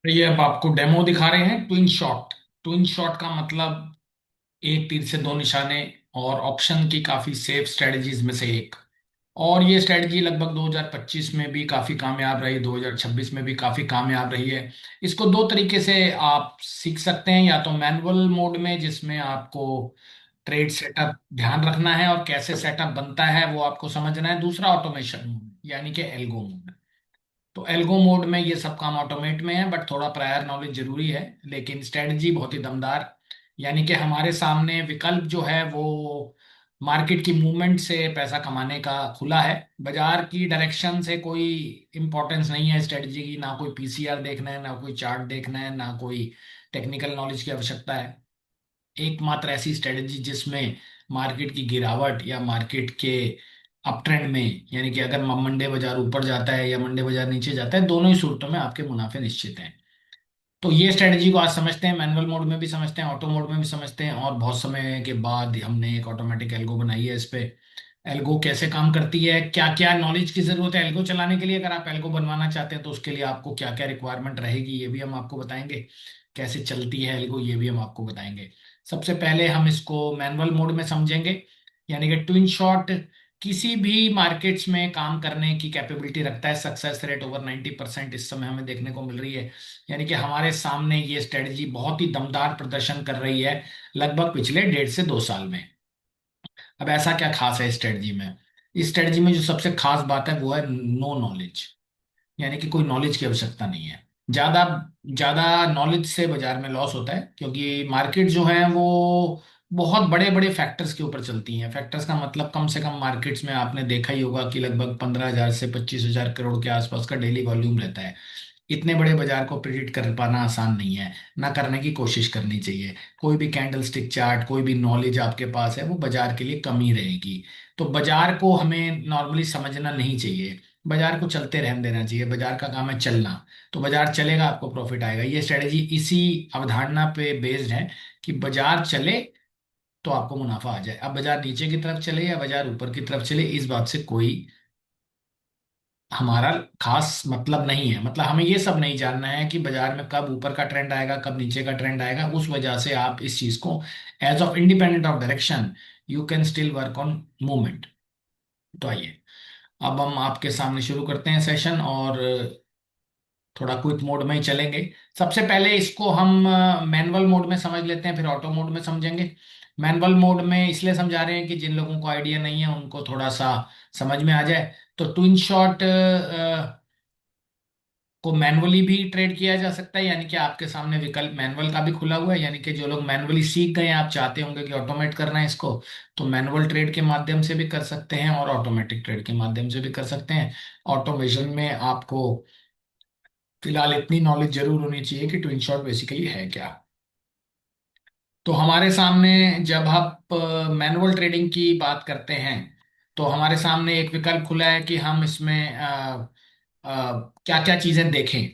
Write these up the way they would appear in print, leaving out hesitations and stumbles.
तो ये अब आपको डेमो दिखा रहे हैं ट्विन शॉट। ट्विन शॉट का मतलब एक तीर से दो निशाने और ऑप्शन की काफी सेफ स्ट्रेटजीज में से एक। और ये स्ट्रेटजी लगभग 2025 में भी काफी कामयाब रही, 2026 में भी काफी कामयाब रही है। इसको दो तरीके से आप सीख सकते हैं, या तो मैनुअल मोड में जिसमें आपको ट्रेड सेटअप ध्यान रखना है और कैसे सेटअप बनता है वो आपको समझना है। दूसरा ऑटोमेशन मोड यानी कि एल्गो मोड। तो एल्गो मोड में ये सब काम ऑटोमेट में है, बट थोड़ा प्रायर नॉलेज जरूरी है। लेकिन स्ट्रेटजी बहुत ही दमदार, यानी कि हमारे सामने विकल्प जो है वो मार्केट की मूवमेंट से पैसा कमाने का खुला है। बाजार की डायरेक्शन से कोई इंपॉर्टेंस नहीं है स्ट्रेटजी की, ना कोई पीसीआर देखना है, ना कोई चार्ट देखना है, ना कोई टेक्निकल नॉलेज की आवश्यकता है। एकमात्र ऐसी स्ट्रेटजी जिसमें मार्केट की गिरावट या मार्केट के अप ट्रेंड में, यानी कि अगर मंडे बाजार ऊपर जाता है या मंडे बाजार नीचे जाता है, दोनों ही सूरतों में आपके मुनाफे निश्चित हैं। तो ये स्ट्रेटजी को आज समझते हैं, मैनुअल मोड में भी समझते हैं, ऑटो मोड में भी समझते हैं, और बहुत समय के बाद हमने एक ऑटोमेटिक एल्गो बनाई है इस पे। एल्गो कैसे काम करती है, क्या क्या नॉलेज की जरूरत है एल्गो चलाने के लिए, अगर आप एल्गो बनवाना चाहते हैं तो उसके लिए आपको क्या क्या रिक्वायरमेंट रहेगी ये भी हम आपको बताएंगे। कैसे चलती है एल्गो ये भी हम आपको बताएंगे। सबसे पहले हम इसको मैनुअल मोड में समझेंगे। यानी कि ट्विन शॉट किसी भी मार्केट्स में काम करने की कैपेबिलिटी रखता है। सक्सेस रेट ओवर 90% इस समय हमें देखने को मिल रही है। यानी कि हमारे सामने ये स्ट्रेटजी बहुत ही दमदार प्रदर्शन कर रही है लगभग पिछले 1.5 से 2 साल में। अब ऐसा क्या खास है स्ट्रेटजी में? इस स्ट्रेटजी में जो सबसे खास बात है वो है नो नॉलेज। यानी कि कोई नॉलेज की आवश्यकता नहीं है। ज्यादा ज्यादा नॉलेज से बाजार में लॉस होता है, क्योंकि मार्केट जो है वो बहुत बड़े बड़े फैक्टर्स के ऊपर चलती हैं। फैक्टर्स का मतलब कम से कम मार्केट्स में आपने देखा ही होगा कि लगभग 15,000 से 25,000 करोड़ के आसपास का डेली वॉल्यूम रहता है। इतने बड़े बाजार को प्रिडिक्ट कर पाना आसान नहीं है, ना करने की कोशिश करनी चाहिए। कोई भी कैंडल स्टिक चार्ट, कोई भी नॉलेज आपके पास है वो बाजार के लिए कम ही रहेगी। तो बाजार को हमें नॉर्मली समझना नहीं चाहिए, बाजार को चलते रहने देना चाहिए। बाजार का काम है चलना। तो बाजार चलेगा, आपको प्रॉफिट आएगा। ये स्ट्रेटेजी इसी अवधारणा पे बेस्ड है कि बाजार चले तो आपको मुनाफा आ जाए। अब बाजार नीचे की तरफ चले या बाजार ऊपर की तरफ चले, इस बात से कोई हमारा खास मतलब नहीं है। मतलब हमें ये सब नहीं जानना है कि बाजार में कब ऊपर का ट्रेंड आएगा, कब नीचे का ट्रेंड आएगा। उस वजह से आप इस चीज को as of independent of direction you can still work on movement. तो आइए अब हम आपके सामने शुरू करते हैं सेशन, और थोड़ा क्विक मोड में ही चलेंगे। सबसे पहले इसको हम मैनुअल मोड में समझ लेते हैं, फिर ऑटो मोड में समझेंगे। मैनुअल मोड में इसलिए समझा रहे हैं कि जिन लोगों को आइडिया नहीं है उनको थोड़ा सा समझ में आ जाए। तो ट्विन शॉट को मैनुअली भी ट्रेड किया जा सकता है, यानी कि आपके सामने विकल्प मैनुअल का भी खुला हुआ है। यानी कि जो लोग मैनुअली सीख गए हैं, आप चाहते होंगे कि ऑटोमेट करना है इसको, तो मैनुअल ट्रेड के माध्यम से भी कर सकते हैं और ऑटोमेटिक ट्रेड के माध्यम से भी कर सकते हैं। ऑटोमेशन में आपको फिलहाल इतनी नॉलेज जरूर होनी चाहिए कि ट्विन शॉट बेसिकली है क्या। तो हमारे सामने जब आप मैनुअल ट्रेडिंग की बात करते हैं तो हमारे सामने एक विकल्प खुला है कि हम इसमें क्या क्या चीजें देखें।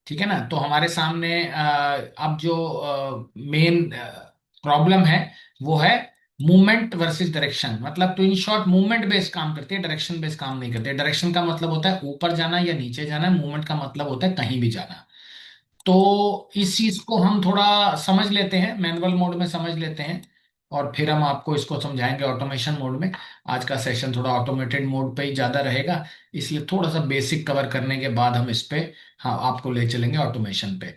ठीक है ना? तो हमारे सामने अब जो मेन प्रॉब्लम है वो है मूवमेंट वर्सेस डायरेक्शन। मतलब ट्विन शॉट मूवमेंट बेस्ड काम करती है, डायरेक्शन बेस्ड काम नहीं करती है। डायरेक्शन का मतलब होता है ऊपर जाना या नीचे जाना, मूवमेंट का मतलब होता है कहीं भी जाना। तो इस चीज को हम थोड़ा समझ लेते हैं, मैनुअल मोड में समझ लेते हैं, और फिर हम आपको इसको समझाएंगे ऑटोमेशन मोड में। आज का सेशन थोड़ा ऑटोमेटेड मोड पे ही ज्यादा रहेगा, इसलिए थोड़ा सा बेसिक कवर करने के बाद हम इस पे, हाँ, आपको ले चलेंगे ऑटोमेशन पे।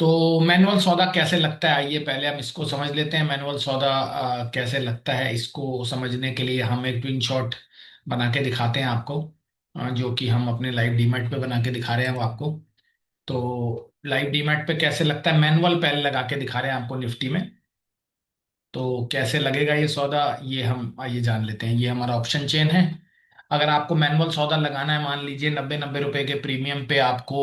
तो मैनुअल सौदा कैसे लगता है, आइए पहले हम इसको समझ लेते हैं। मैनुअल सौदा कैसे लगता है, इसको समझने के लिए हम एक ट्विन शॉट बना के दिखाते हैं आपको, जो कि हम अपने लाइव डीमैट पे बना के दिखा रहे हैं वो आपको। तो लाइव डीमैट पे कैसे लगता है, मैनुअल पहले लगा के दिखा रहे हैं आपको निफ्टी में। तो कैसे लगेगा ये सौदा, ये हम आइए जान लेते हैं। ये हमारा ऑप्शन चेन है। अगर आपको मैनुअल सौदा लगाना है, मान लीजिए 90-90 रुपए के प्रीमियम पे आपको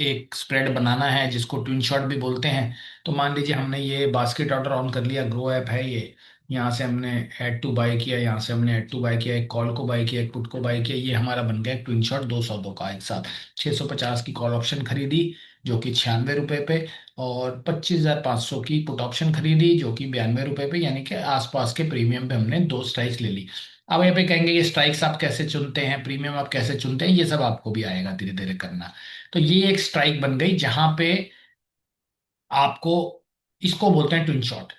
एक स्प्रेड बनाना है जिसको ट्विन शॉट भी बोलते हैं। तो मान लीजिए हमने ये बास्केट ऑर्डर ऑन कर लिया, ग्रो ऐप है ये। यहाँ से हमने ऐड टू बाय किया, यहाँ से हमने ऐड टू बाय किया, एक कॉल को बाय किया, एक पुट को बाय किया। ये हमारा बन गया एक ट्विन शॉट 2 सौदों का एक साथ। 650 की कॉल ऑप्शन खरीदी, जो कि 96 रुपए पे, और 25,500 की पुट ऑप्शन खरीदी जो कि 92 रुपए पे, यानी कि आसपास के प्रीमियम पे हमने दो स्ट्राइक्स ले ली। अब यहाँ पे कहेंगे ये स्ट्राइक्स आप कैसे चुनते हैं, प्रीमियम आप कैसे चुनते हैं, ये सब आपको भी आएगा धीरे धीरे करना। तो ये एक स्ट्राइक बन गई जहां पे आपको, इसको बोलते हैं ट्विन शॉट।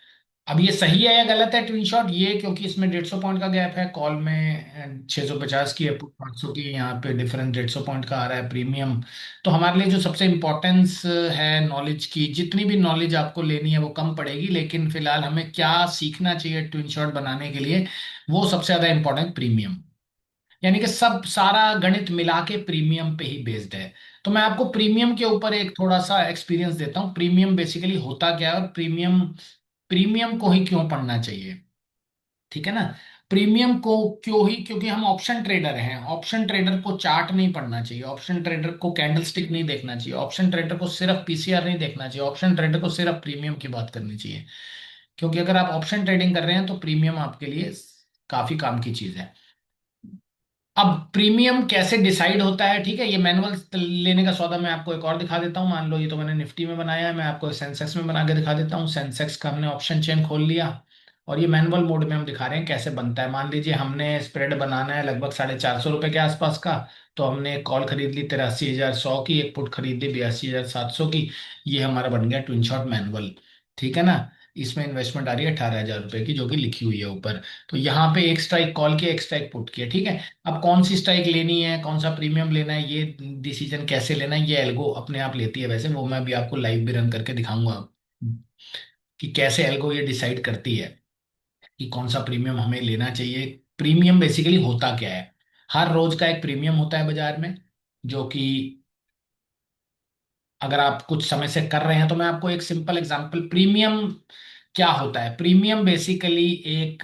अब ये सही है या गलत है ट्विन शॉट, ये क्योंकि इसमें 150 पॉइंट का गैप है, कॉल में 650 की है, 500 की, यहाँ पे डिफरेंस 150 पॉइंट का आ रहा है प्रीमियम। तो हमारे लिए जो सबसे इम्पोर्टेंस है नॉलेज की, जितनी भी नॉलेज आपको लेनी है वो कम पड़ेगी, लेकिन फिलहाल हमें क्या सीखना चाहिए ट्विन शॉट बनाने के लिए, वो सबसे ज्यादा इंपॉर्टेंट प्रीमियम। यानी कि सब सारा गणित मिला के प्रीमियम पे ही बेस्ड है। तो मैं आपको प्रीमियम के ऊपर एक थोड़ा सा एक्सपीरियंस देता हूँ, प्रीमियम बेसिकली होता क्या है और प्रीमियम, प्रीमियम को ही क्यों पढ़ना चाहिए, ठीक है ना। प्रीमियम को क्यों ही, क्योंकि हम ऑप्शन ट्रेडर हैं, ऑप्शन ट्रेडर को चार्ट नहीं पढ़ना चाहिए, ऑप्शन ट्रेडर को कैंडलस्टिक नहीं देखना चाहिए, ऑप्शन ट्रेडर को सिर्फ पीसीआर नहीं देखना चाहिए, ऑप्शन ट्रेडर को सिर्फ प्रीमियम की बात करनी चाहिए। क्योंकि अगर आप ऑप्शन ट्रेडिंग कर रहे हैं तो प्रीमियम आपके लिए काफी काम की चीज है। अब प्रीमियम कैसे डिसाइड होता है, ठीक है, ये मैनुअल लेने का सौदा मैं आपको एक और दिखा देता हूँ। मान लो ये तो मैंने निफ्टी में बनाया है, मैं आपको सेंसेक्स में बना के दिखा देता हूँ। सेंसेक्स का हमने ऑप्शन चेन खोल लिया, और ये मैनुअल मोड में हम दिखा रहे हैं कैसे बनता है। मान लीजिए हमने स्प्रेड बनाना है लगभग 450 रुपए के आसपास का, तो हमने एक कॉल खरीद ली 83,100 की, एक पुट खरीद ली 82,700 की। ये हमारा बन गया ट्विन शॉट मैनुअल, ठीक है ना। इसमें इन्वेस्टमेंट आ रही है 18,000 रुपए की, जो कि लिखी हुई है ऊपर। तो यहाँ पे एक स्ट्राइक कॉल की, एक स्ट्राइक पुट की है, ठीक है। अब कौन सी स्ट्राइक लेनी है, कौन सा प्रीमियम लेना है, ये डिसीजन कैसे लेना है, ये एल्गो अपने आप लेती है। वैसे वो मैं भी आपको लाइव भी रन करके दिखाऊंगा कि कैसे एल्गो ये डिसाइड करती है कि कौन सा प्रीमियम हमें लेना चाहिए। प्रीमियम बेसिकली होता क्या है, हर रोज का एक प्रीमियम होता है बाजार में, जो कि अगर आप कुछ समय से कर रहे हैं, तो मैं आपको एक सिंपल एग्जांपल, प्रीमियम क्या होता है। प्रीमियम बेसिकली एक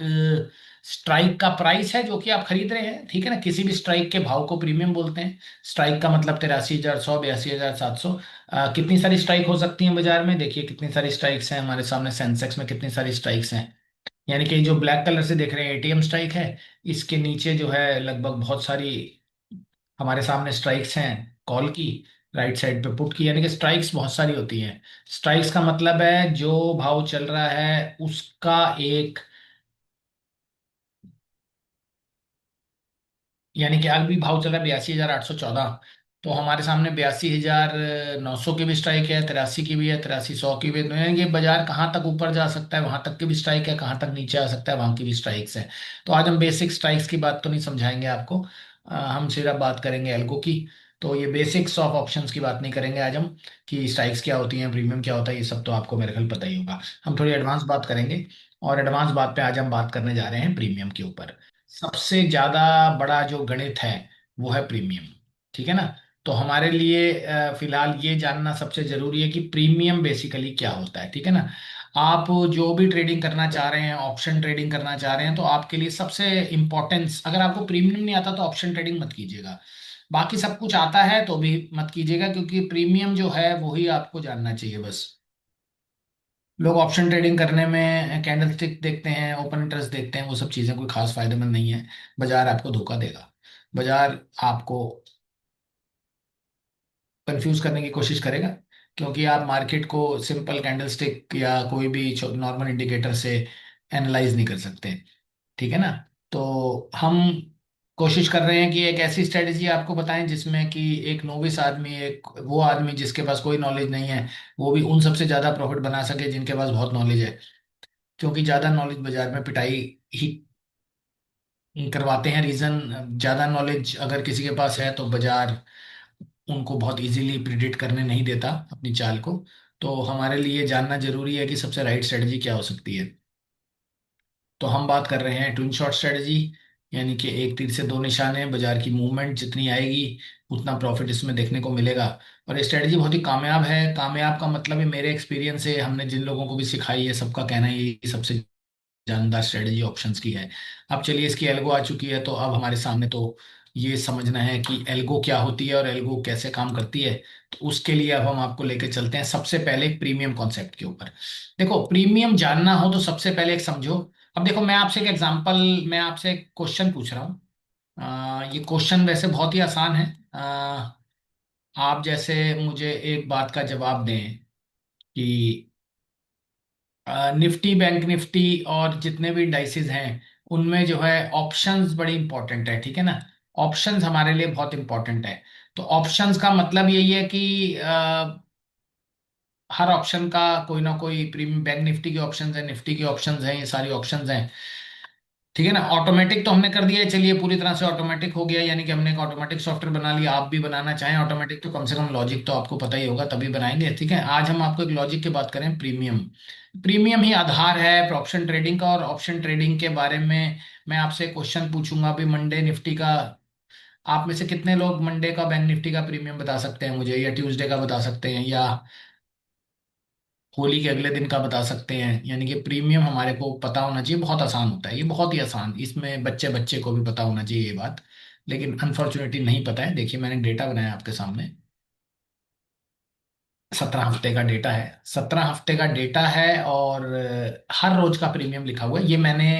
स्ट्राइक का प्राइस है जो कि आप खरीद रहे हैं, ठीक है ना। किसी भी स्ट्राइक के भाव को प्रीमियम बोलते हैं। स्ट्राइक का मतलब 83,100, 82,700। कितनी सारी स्ट्राइक हो सकती हैं बाजार में, देखिए कितनी सारी स्ट्राइक्स हैं हमारे सामने, सेंसेक्स में कितनी सारी स्ट्राइक्स हैं। यानी कि जो ब्लैक कलर से देख रहे हैं एटीएम स्ट्राइक है, इसके नीचे जो है लगभग बहुत सारी हमारे सामने स्ट्राइक्स हैं कॉल की, राइट साइड पे पुट की, यानी कि स्ट्राइक्स बहुत सारी होती हैं। स्ट्राइक्स का मतलब है जो भाव चल रहा है उसका एक, यानी कि आज भी भाव चल रहा है 82,814, तो हमारे सामने 82,900 की भी स्ट्राइक है, 83 की भी है, 83,100 की भी है। तो यानी कि बाजार कहाँ तक ऊपर जा सकता है वहां तक की भी स्ट्राइक है, कहाँ तक नीचे आ सकता है वहां की भी स्ट्राइक्स है। तो आज हम बेसिक स्ट्राइक्स की बात तो नहीं समझाएंगे आपको, हम सिर्फ बात करेंगे एल्गो की। तो ये बेसिक्स ऑफ ऑप्शंस की बात नहीं करेंगे आज हम, कि स्ट्राइक्स क्या होती हैं, प्रीमियम क्या होता है, ये सब तो आपको मेरे ख्याल पता ही होगा। हम थोड़ी एडवांस बात करेंगे, और एडवांस बात पे आज हम बात करने जा रहे हैं प्रीमियम के ऊपर। सबसे ज्यादा बड़ा जो गणित है वो है प्रीमियम, ठीक है ना। तो हमारे लिए फिलहाल ये जानना सबसे जरूरी है कि प्रीमियम बेसिकली क्या होता है, ठीक है ना। आप जो भी ट्रेडिंग करना चाह रहे हैं, ऑप्शन ट्रेडिंग करना चाह रहे हैं, तो आपके लिए सबसे इंपॉर्टेंस, अगर आपको प्रीमियम नहीं आता तो ऑप्शन ट्रेडिंग मत कीजिएगा। बाकी सब कुछ आता है तो भी मत कीजिएगा, क्योंकि प्रीमियम जो है वही आपको जानना चाहिए बस। लोग ऑप्शन ट्रेडिंग करने में कैंडल स्टिक देखते हैं, ओपन इंटरेस्ट देखते हैं, वो सब चीजें कोई खास फायदेमंद नहीं है। बाजार आपको धोखा देगा, बाजार आपको कंफ्यूज करने की कोशिश करेगा, क्योंकि आप मार्केट को सिंपल कैंडल स्टिक या कोई भी नॉर्मल इंडिकेटर से एनालाइज नहीं कर सकते, ठीक है ना। तो हम कोशिश कर रहे हैं कि एक ऐसी स्ट्रेटेजी आपको बताएं जिसमें कि एक नोविस आदमी, एक वो आदमी जिसके पास कोई नॉलेज नहीं है, वो भी उन सबसे ज्यादा प्रॉफिट बना सके जिनके पास बहुत नॉलेज है। क्योंकि ज्यादा नॉलेज बाजार में पिटाई ही करवाते हैं। रीजन, ज्यादा नॉलेज अगर किसी के पास है तो बाजार उनको बहुत इजीली प्रिडिक्ट करने नहीं देता अपनी चाल को। तो हमारे लिए जानना जरूरी है कि सबसे राइट स्ट्रेटजी क्या हो सकती है। तो हम बात कर रहे हैं ट्विन शॉट स्ट्रेटजी, यानी कि एक तीर से दो निशाने, बाजार की मूवमेंट जितनी आएगी उतना प्रॉफिट इसमें देखने को मिलेगा। और ये स्ट्रेटजी बहुत ही कामयाब है। कामयाब का मतलब है, मेरे एक्सपीरियंस से, हमने जिन लोगों को भी सिखाई है सबका कहना है ये सबसे जानदार स्ट्रेटजी ऑप्शंस की है। अब चलिए, इसकी एल्गो आ चुकी है, तो अब हमारे सामने तो ये समझना है कि एल्गो क्या होती है और एल्गो कैसे काम करती है। तो उसके लिए अब हम आपको लेके चलते हैं सबसे पहले प्रीमियम कॉन्सेप्ट के ऊपर। देखो, प्रीमियम जानना हो तो सबसे पहले एक समझो। अब देखो, मैं आपसे एक एग्जांपल, मैं आपसे एक क्वेश्चन पूछ रहा हूँ। ये क्वेश्चन वैसे बहुत ही आसान है। आप जैसे मुझे एक बात का जवाब दें कि निफ्टी, बैंक निफ्टी और जितने भी इंडाइसेस हैं उनमें जो है ऑप्शंस बड़ी इंपॉर्टेंट है, ठीक है ना। ऑप्शंस हमारे लिए बहुत इंपॉर्टेंट है। तो ऑप्शंस का मतलब यही है कि हर ऑप्शन का कोई ना कोई प्रीमियम, बैंक निफ्टी के ऑप्शंस है, निफ्टी के ऑप्शंस हैं, ये सारी ऑप्शंस हैं, ठीक है ना। ऑटोमेटिक तो हमने कर दिया है, चलिए पूरी तरह से ऑटोमेटिक हो गया, यानी कि हमने एक ऑटोमेटिक सॉफ्टवेयर बना लिया। आप भी बनाना चाहें ऑटोमेटिक तो कम से कम लॉजिक तो आपको पता ही होगा, तभी बनाएंगे, ठीक है। आज हम आपको एक लॉजिक की बात करें, प्रीमियम। प्रीमियम ही आधार है ऑप्शन ट्रेडिंग का। और ऑप्शन ट्रेडिंग के बारे में मैं आपसे क्वेश्चन पूछूंगा अभी मंडे निफ्टी का। आप में से कितने लोग मंडे का बैंक निफ्टी का प्रीमियम बता सकते हैं मुझे, या ट्यूसडे का बता सकते हैं, या होली के अगले दिन का बता सकते हैं। यानी कि प्रीमियम हमारे को पता होना चाहिए, बहुत आसान होता है ये, बहुत ही आसान। इसमें बच्चे बच्चे को भी पता होना चाहिए ये बात, लेकिन अनफॉर्चुनेटली नहीं पता है। देखिए मैंने डेटा बनाया आपके सामने, 17 हफ्ते का डेटा है, 17 हफ्ते का डेटा है, और हर रोज का प्रीमियम लिखा हुआ है। ये मैंने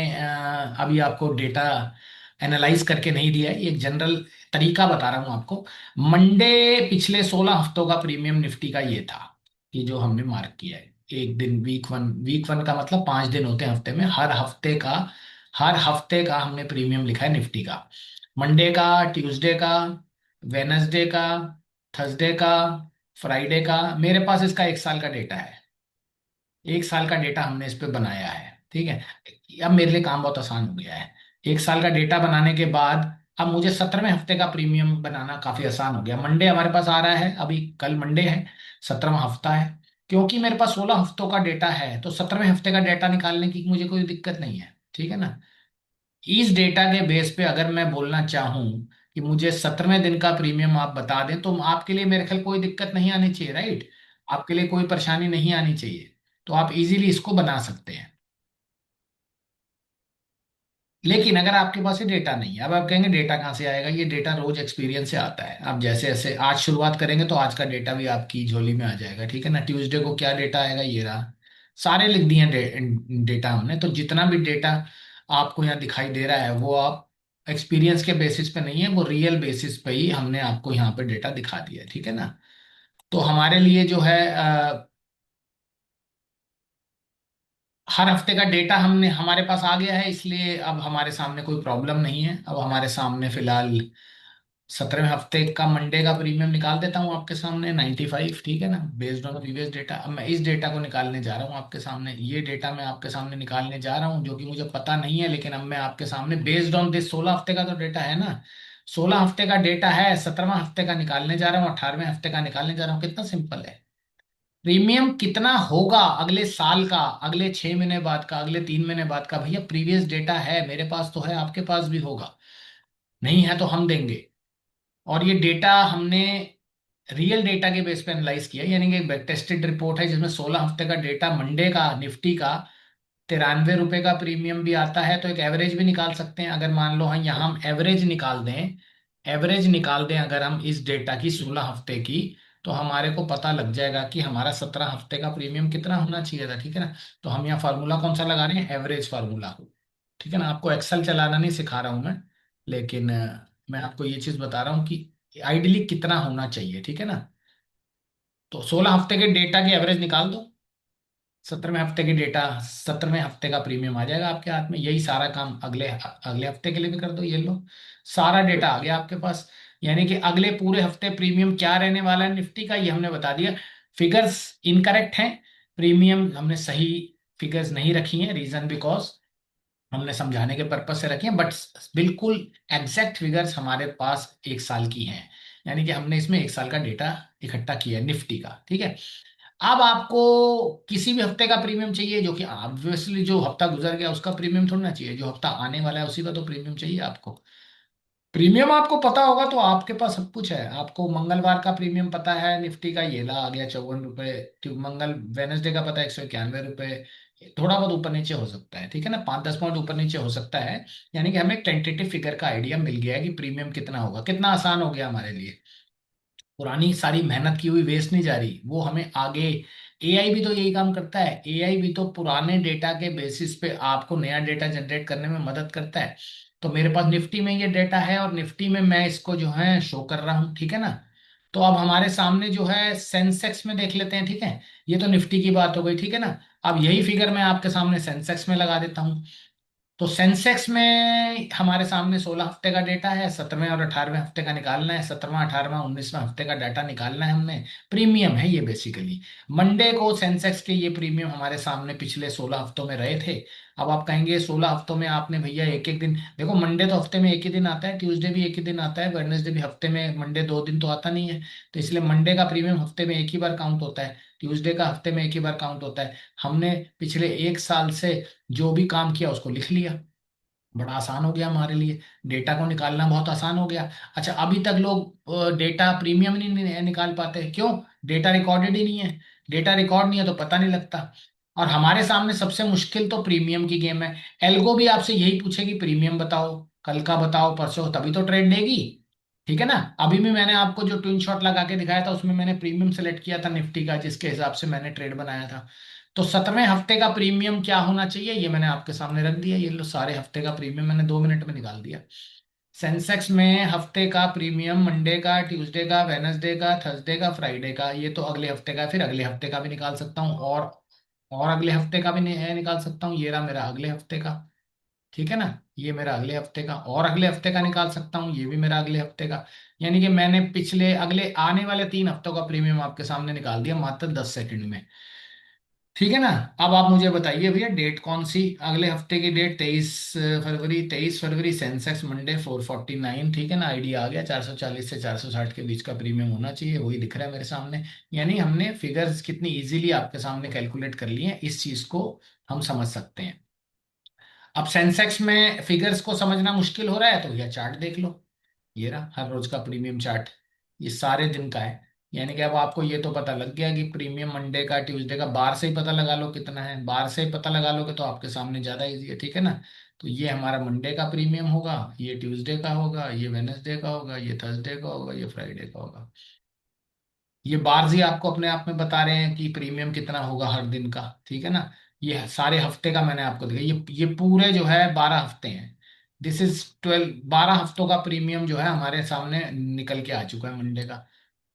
अभी आपको डेटा एनालाइज करके नहीं दिया है, ये एक जनरल तरीका बता रहा हूं आपको। मंडे पिछले 16 हफ्तों का प्रीमियम निफ्टी का ये था, कि जो हमने मार्क किया है। एक दिन, वीक 1, वीक 1 का मतलब 5 दिन होते हैं हफ्ते में, हर हफ्ते का हमने प्रीमियम लिखा है निफ्टी का। मंडे का, ट्यूसडे का, वेनसडे का, थर्सडे का, फ्राइडे का। मेरे पास इसका 1 साल का डेटा है, 1 साल का डेटा हमने इस पे बनाया है, ठीक है। अब मेरे लिए काम बहुत आसान हो गया है। 1 साल का डेटा बनाने के बाद अब मुझे 17वें हफ्ते का प्रीमियम बनाना काफी आसान हो गया। मंडे हमारे पास आ रहा है, अभी कल मंडे है, 17वां हफ्ता है। क्योंकि मेरे पास 16 हफ्तों का डेटा है तो 17वें हफ्ते का डेटा निकालने की मुझे कोई दिक्कत नहीं है, ठीक है ना। इस डेटा के बेस पे अगर मैं बोलना चाहूं कि मुझे 17वें दिन का प्रीमियम आप बता दें, तो आपके लिए मेरे ख्याल कोई दिक्कत नहीं आनी चाहिए, राइट। आपके लिए कोई परेशानी नहीं आनी चाहिए, तो आप इजीली इसको बना सकते हैं। लेकिन अगर आपके पास ये डेटा नहीं है, अब आप कहेंगे डेटा कहाँ से आएगा, ये डेटा रोज एक्सपीरियंस से आता है। आप जैसे जैसे आज शुरुआत करेंगे तो आज का डेटा भी आपकी झोली में आ जाएगा, ठीक है ना। ट्यूसडे को क्या डेटा आएगा, ये रहा, सारे लिख दिए डेटा हमने। तो जितना भी डेटा आपको यहाँ दिखाई दे रहा है वो आप एक्सपीरियंस के बेसिस पे नहीं है, वो रियल बेसिस पे ही हमने आपको यहाँ पे डेटा दिखा दिया है, ठीक है ना। तो हमारे लिए जो है हर हफ्ते का डेटा हमने हमारे पास आ गया है, इसलिए अब हमारे सामने कोई प्रॉब्लम नहीं है। अब हमारे सामने फिलहाल 17वें हफ्ते का मंडे का प्रीमियम निकाल देता हूँ आपके सामने, 95, ठीक है ना, बेस्ड ऑन प्रीवियस डेटा। अब मैं इस डेटा को निकालने जा रहा हूँ आपके सामने, ये डेटा मैं आपके सामने निकालने जा रहा हूँ जो कि मुझे पता नहीं है, लेकिन अब मैं आपके सामने बेस्ड ऑन दिस 16 हफ्ते का तो डेटा है ना, 16 हफ्ते का डेटा है, 17वां हफ्ते का निकालने जा रहा हूँ, 18वें हफ्ते का निकालने जा रहा हूँ। कितना सिंपल है। प्रीमियम कितना होगा अगले साल का, अगले 6 महीने बाद का, अगले 3 महीने बाद का, भैया प्रीवियस डेटा है मेरे पास तो है, आपके पास भी होगा, नहीं है तो हम देंगे। और ये डेटा हमने रियल डेटा के बेस पे एनालाइज किया, यानी कि बैक टेस्टेड रिपोर्ट है जिसमें 16 हफ्ते का डेटा, मंडे का निफ्टी का 93 रुपए का प्रीमियम भी आता है। तो एक एवरेज भी निकाल सकते हैं, अगर मान लो, हाँ यहाँ हम एवरेज निकाल दें, एवरेज निकाल दें अगर हम इस डेटा की 16 हफ्ते की, तो हमारे को पता लग जाएगा कि हमारा 17 हफ्ते का प्रीमियम कितना होना चाहिए था, ठीक है ना। तो हम यहाँ फार्मूला कौन सा लगा रहे हैं, एवरेज फार्मूला, ठीक है ना। आपको एक्सेल चलाना नहीं सिखा रहा हूं मैं, लेकिन मैं आपको ये चीज बता रहा हूँ कि आइडियली कितना होना चाहिए, ठीक है ना। तो 16 हफ्ते के डेटा की एवरेज निकाल दो, 17वें हफ्ते की डेटा, 17वें हफ्ते का प्रीमियम आ जाएगा आपके हाथ में। यही सारा काम अगले अगले हफ्ते के लिए भी कर दो, ये लो, सारा डेटा आ गया आपके पास। यानी कि अगले पूरे हफ्ते प्रीमियम क्या रहने वाला है निफ्टी का, ये हमने बता दिया। फिगर्स इनकरेक्ट हैं, प्रीमियम हमने सही फिगर्स नहीं रखी हैं, रीजन बिकॉज हमने समझाने के पर्पज से रखी हैं, बट बिल्कुल एग्जैक्ट फिगर्स हमारे पास 1 साल की हैं। यानी कि हमने इसमें 1 साल का डेटा इकट्ठा किया है निफ्टी का, ठीक है। अब आपको किसी भी हफ्ते का प्रीमियम चाहिए, जो कि ऑब्वियसली जो हफ्ता गुजर गया उसका प्रीमियम थोड़ा ना चाहिए, जो हफ्ता आने वाला है उसी का तो प्रीमियम चाहिए आपको। प्रीमियम आपको पता होगा तो आपके पास सब कुछ है। आपको मंगलवार का प्रीमियम पता है निफ्टी का, ये ला आ गया 54 रुपए। मंगल वेनसडे का पता है 191 रुपए। थोड़ा बहुत ऊपर नीचे हो सकता है, ठीक है ना, 5-10 पॉइंट ऊपर नीचे हो सकता है। यानी कि हमें एक टेंटेटिव फिगर का आइडिया मिल गया है कि प्रीमियम कितना होगा। कितना आसान हो गया हमारे लिए, पुरानी सारी मेहनत की हुई वेस्ट नहीं जा रही, वो हमें आगे। एआई भी तो यही काम करता है, एआई भी तो पुराने डेटा के बेसिस पे आपको नया डेटा जनरेट करने में मदद करता है। तो मेरे पास निफ्टी में ये डेटा है और निफ्टी में मैं इसको जो है शो कर रहा हूँ, ठीक है ना। तो अब हमारे सामने जो है सेंसेक्स में देख लेते हैं, ठीक है। ये तो निफ्टी की बात हो गई, ठीक है ना। अब यही फिगर मैं आपके सामने सेंसेक्स में लगा देता हूँ। तो सेंसेक्स में हमारे सामने 16 हफ्ते का डेटा है, 17वें और 18वें हफ्ते का निकालना है, 17वां 18वां 19वां हफ्ते का डाटा निकालना है हमने। प्रीमियम है ये बेसिकली। मंडे को सेंसेक्स के ये प्रीमियम हमारे सामने पिछले 16 हफ्तों में रहे थे। अब आप कहेंगे 16 हफ्तों में आपने भैया एक एक दिन, देखो मंडे तो हफ्ते में एक ही दिन आता है, ट्यूसडे भी एक ही दिन आता है, वेडनेसडे भी हफ्ते में, मंडे 2 दिन तो आता नहीं है। तो इसलिए मंडे का प्रीमियम हफ्ते में एक ही बार काउंट होता है, ट्यूसडे का हफ्ते में एक ही बार काउंट होता है। हमने पिछले 1 साल से जो भी काम किया उसको लिख लिया। बड़ा आसान हो गया हमारे लिए, डेटा को निकालना बहुत आसान हो गया। अच्छा, अभी तक लोग डेटा प्रीमियम नहीं निकाल पाते, क्यों? डेटा रिकॉर्डेड ही नहीं है। डेटा रिकॉर्ड नहीं है तो पता नहीं लगता। और हमारे सामने सबसे मुश्किल तो प्रीमियम की गेम है। एल्गो भी आपसे यही पूछेगी, प्रीमियम बताओ, कल का बताओ, परसों, तभी तो ट्रेड देगी। ठीक है ना। अभी भी मैंने आपको जो ट्विन शॉट लगा के दिखाया था उसमें मैंने प्रीमियम सेलेक्ट किया था निफ्टी का, जिसके हिसाब से मैंने ट्रेड बनाया था। तो 17वें हफ्ते का प्रीमियम क्या होना चाहिए ये मैंने आपके सामने रख दिया। ये लो, सारे हफ्ते का प्रीमियम मैंने 2 मिनट में निकाल दिया। सेंसेक्स में हफ्ते का प्रीमियम मंडे का, ट्यूसडे का, वेनसडे का, थर्सडे का, फ्राइडे का, ये तो अगले हफ्ते का है। फिर अगले हफ्ते का भी निकाल सकता हूँ, और अगले हफ्ते का भी निकाल सकता हूँ। ये रहा मेरा अगले हफ्ते का, ठीक है ना। ये मेरा अगले हफ्ते का, और अगले हफ्ते का निकाल सकता हूँ, ये भी मेरा अगले हफ्ते का। यानी कि मैंने पिछले अगले आने वाले 3 हफ्तों का प्रीमियम आपके सामने निकाल दिया मात्र 10 सेकंड में। ठीक है ना। अब आप मुझे बताइए भैया, डेट कौन सी? अगले हफ्ते की डेट 23 फरवरी। 23 फरवरी, सेंसेक्स मंडे 449, ठीक है ना। आइडिया आ गया, 440 से 460 के बीच का प्रीमियम होना चाहिए, वही दिख रहा है मेरे सामने। यानी हमने फिगर्स कितनी इजीली आपके सामने कैलकुलेट कर लिए हैं, इस चीज को हम समझ सकते हैं। अब सेंसेक्स में फिगर्स को समझना मुश्किल हो रहा है तो यह चार्ट देख लो। ये रहा हर रोज का प्रीमियम चार्ट, ये सारे दिन का है। यानी कि अब आपको ये तो पता लग गया कि प्रीमियम मंडे का, ट्यूसडे का, बार से ही पता लगा लो कितना है। बार से ही पता लगा लोगे तो आपके सामने ज्यादा इजी है, ठीक है ना। तो ये हमारा मंडे का प्रीमियम होगा, ये ट्यूसडे का होगा, ये वेनेसडे का होगा, ये थर्सडे का होगा, ये फ्राइडे का होगा। ये बार्स ही आपको अपने आप में बता रहे हैं कि प्रीमियम कितना होगा हर दिन का, ठीक है ना। ये सारे हफ्ते का मैंने आपको दिया, ये पूरे जो है 12 हफ्ते हैं। दिस इज 12 हफ्तों का प्रीमियम जो है हमारे सामने निकल के आ चुका है मंडे का।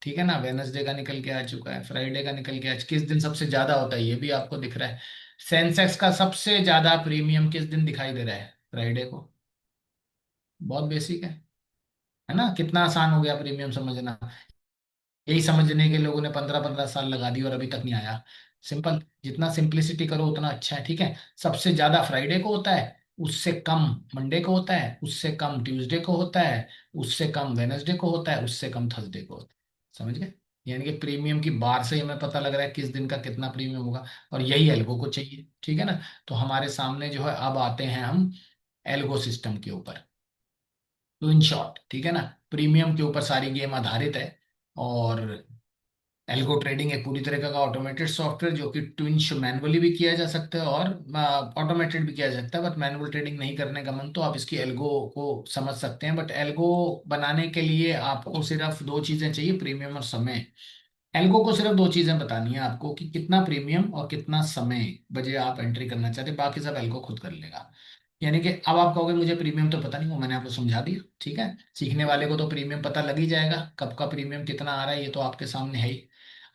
ठीक है ना, वेनसडे का निकल के आ चुका है, फ्राइडे का निकल के किस दिन सबसे ज्यादा होता है ये भी आपको दिख रहा है। सेंसेक्स का सबसे ज्यादा प्रीमियम किस दिन दिखाई दे रहा है? फ्राइडे को। बहुत बेसिक है ना। कितना आसान हो गया प्रीमियम समझना। यही समझने के लोगों ने 15-15 साल लगा दी और अभी तक नहीं आया। सिंपल, जितना सिंप्लिसिटी करो उतना अच्छा है, ठीक है। सबसे ज्यादा फ्राइडे को होता है, उससे कम मंडे को होता है, उससे कम ट्यूसडे को होता है, उससे कम वेनसडे को होता है, उससे कम थर्सडे को होता है। समझ गए? यानी कि प्रीमियम की बार से ही हमें पता लग रहा है किस दिन का कितना प्रीमियम होगा। और यही एल्गो को चाहिए, ठीक है ना। तो हमारे सामने जो है, अब आते हैं हम एल्गो सिस्टम के ऊपर। तो इन शॉर्ट, ठीक है ना, प्रीमियम के ऊपर सारी गेम आधारित है। और एल्गो ट्रेडिंग एक पूरी तरह का ऑटोमेटेड सॉफ्टवेयर जो कि ट्विंच मैनुअली भी किया जा सकता है और ऑटोमेटेड भी किया जा सकता है। बट मैनुअल ट्रेडिंग नहीं करने का मन तो आप इसकी एल्गो को समझ सकते हैं। बट एल्गो बनाने के लिए आपको सिर्फ दो चीजें चाहिए, प्रीमियम और समय। एल्गो को सिर्फ दो चीजें बतानी है आपको, कि कितना प्रीमियम और कितना समय बजे आप एंट्री करना चाहते हैं, बाकी सब एल्गो खुद कर लेगा। यानी कि अब आप कहोगे मुझे प्रीमियम तो पता नहीं, वो मैंने आपको समझा दिया, ठीक है। सीखने वाले को तो प्रीमियम पता लग ही जाएगा, कब का प्रीमियम कितना आ रहा है ये तो आपके सामने है ही।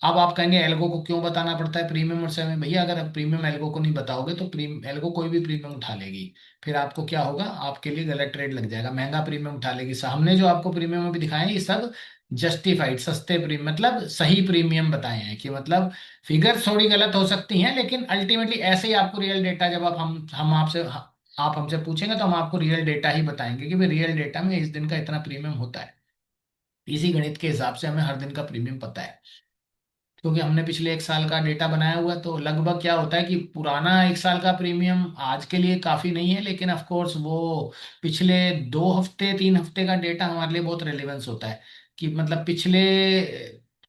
अब आप कहेंगे एल्गो को क्यों बताना पड़ता है प्रीमियम और समय? भैया अगर आप प्रीमियम एल्गो को नहीं बताओगे तो प्रीमियम एल्गो कोई भी प्रीमियम उठा लेगी। फिर आपको क्या होगा, आपके लिए गलत ट्रेड लग जाएगा, महंगा प्रीमियम उठा लेगी। हमने जो आपको प्रीमियम अभी दिखाए हैं ये सब जस्टिफाइड सस्ते प्रीमियम, मतलब सही प्रीमियम बताए हैं। कि मतलब फिगर थोड़ी गलत हो सकती हैं लेकिन अल्टीमेटली ऐसे ही आपको रियल डेटा, जब आप हम आपसे आप हमसे पूछेंगे तो हम आपको रियल डेटा ही बताएंगे कि भाई रियल डेटा में इस दिन का इतना प्रीमियम होता है। इसी गणित के हिसाब से हमें हर दिन का प्रीमियम पता है, क्योंकि हमने पिछले 1 साल का डेटा बनाया हुआ है। तो लगभग क्या होता है कि पुराना 1 साल का प्रीमियम आज के लिए काफी नहीं है, लेकिन ऑफ कोर्स वो पिछले 2 हफ्ते 3 हफ्ते का डेटा हमारे लिए बहुत रेलेवेंस होता है। कि मतलब पिछले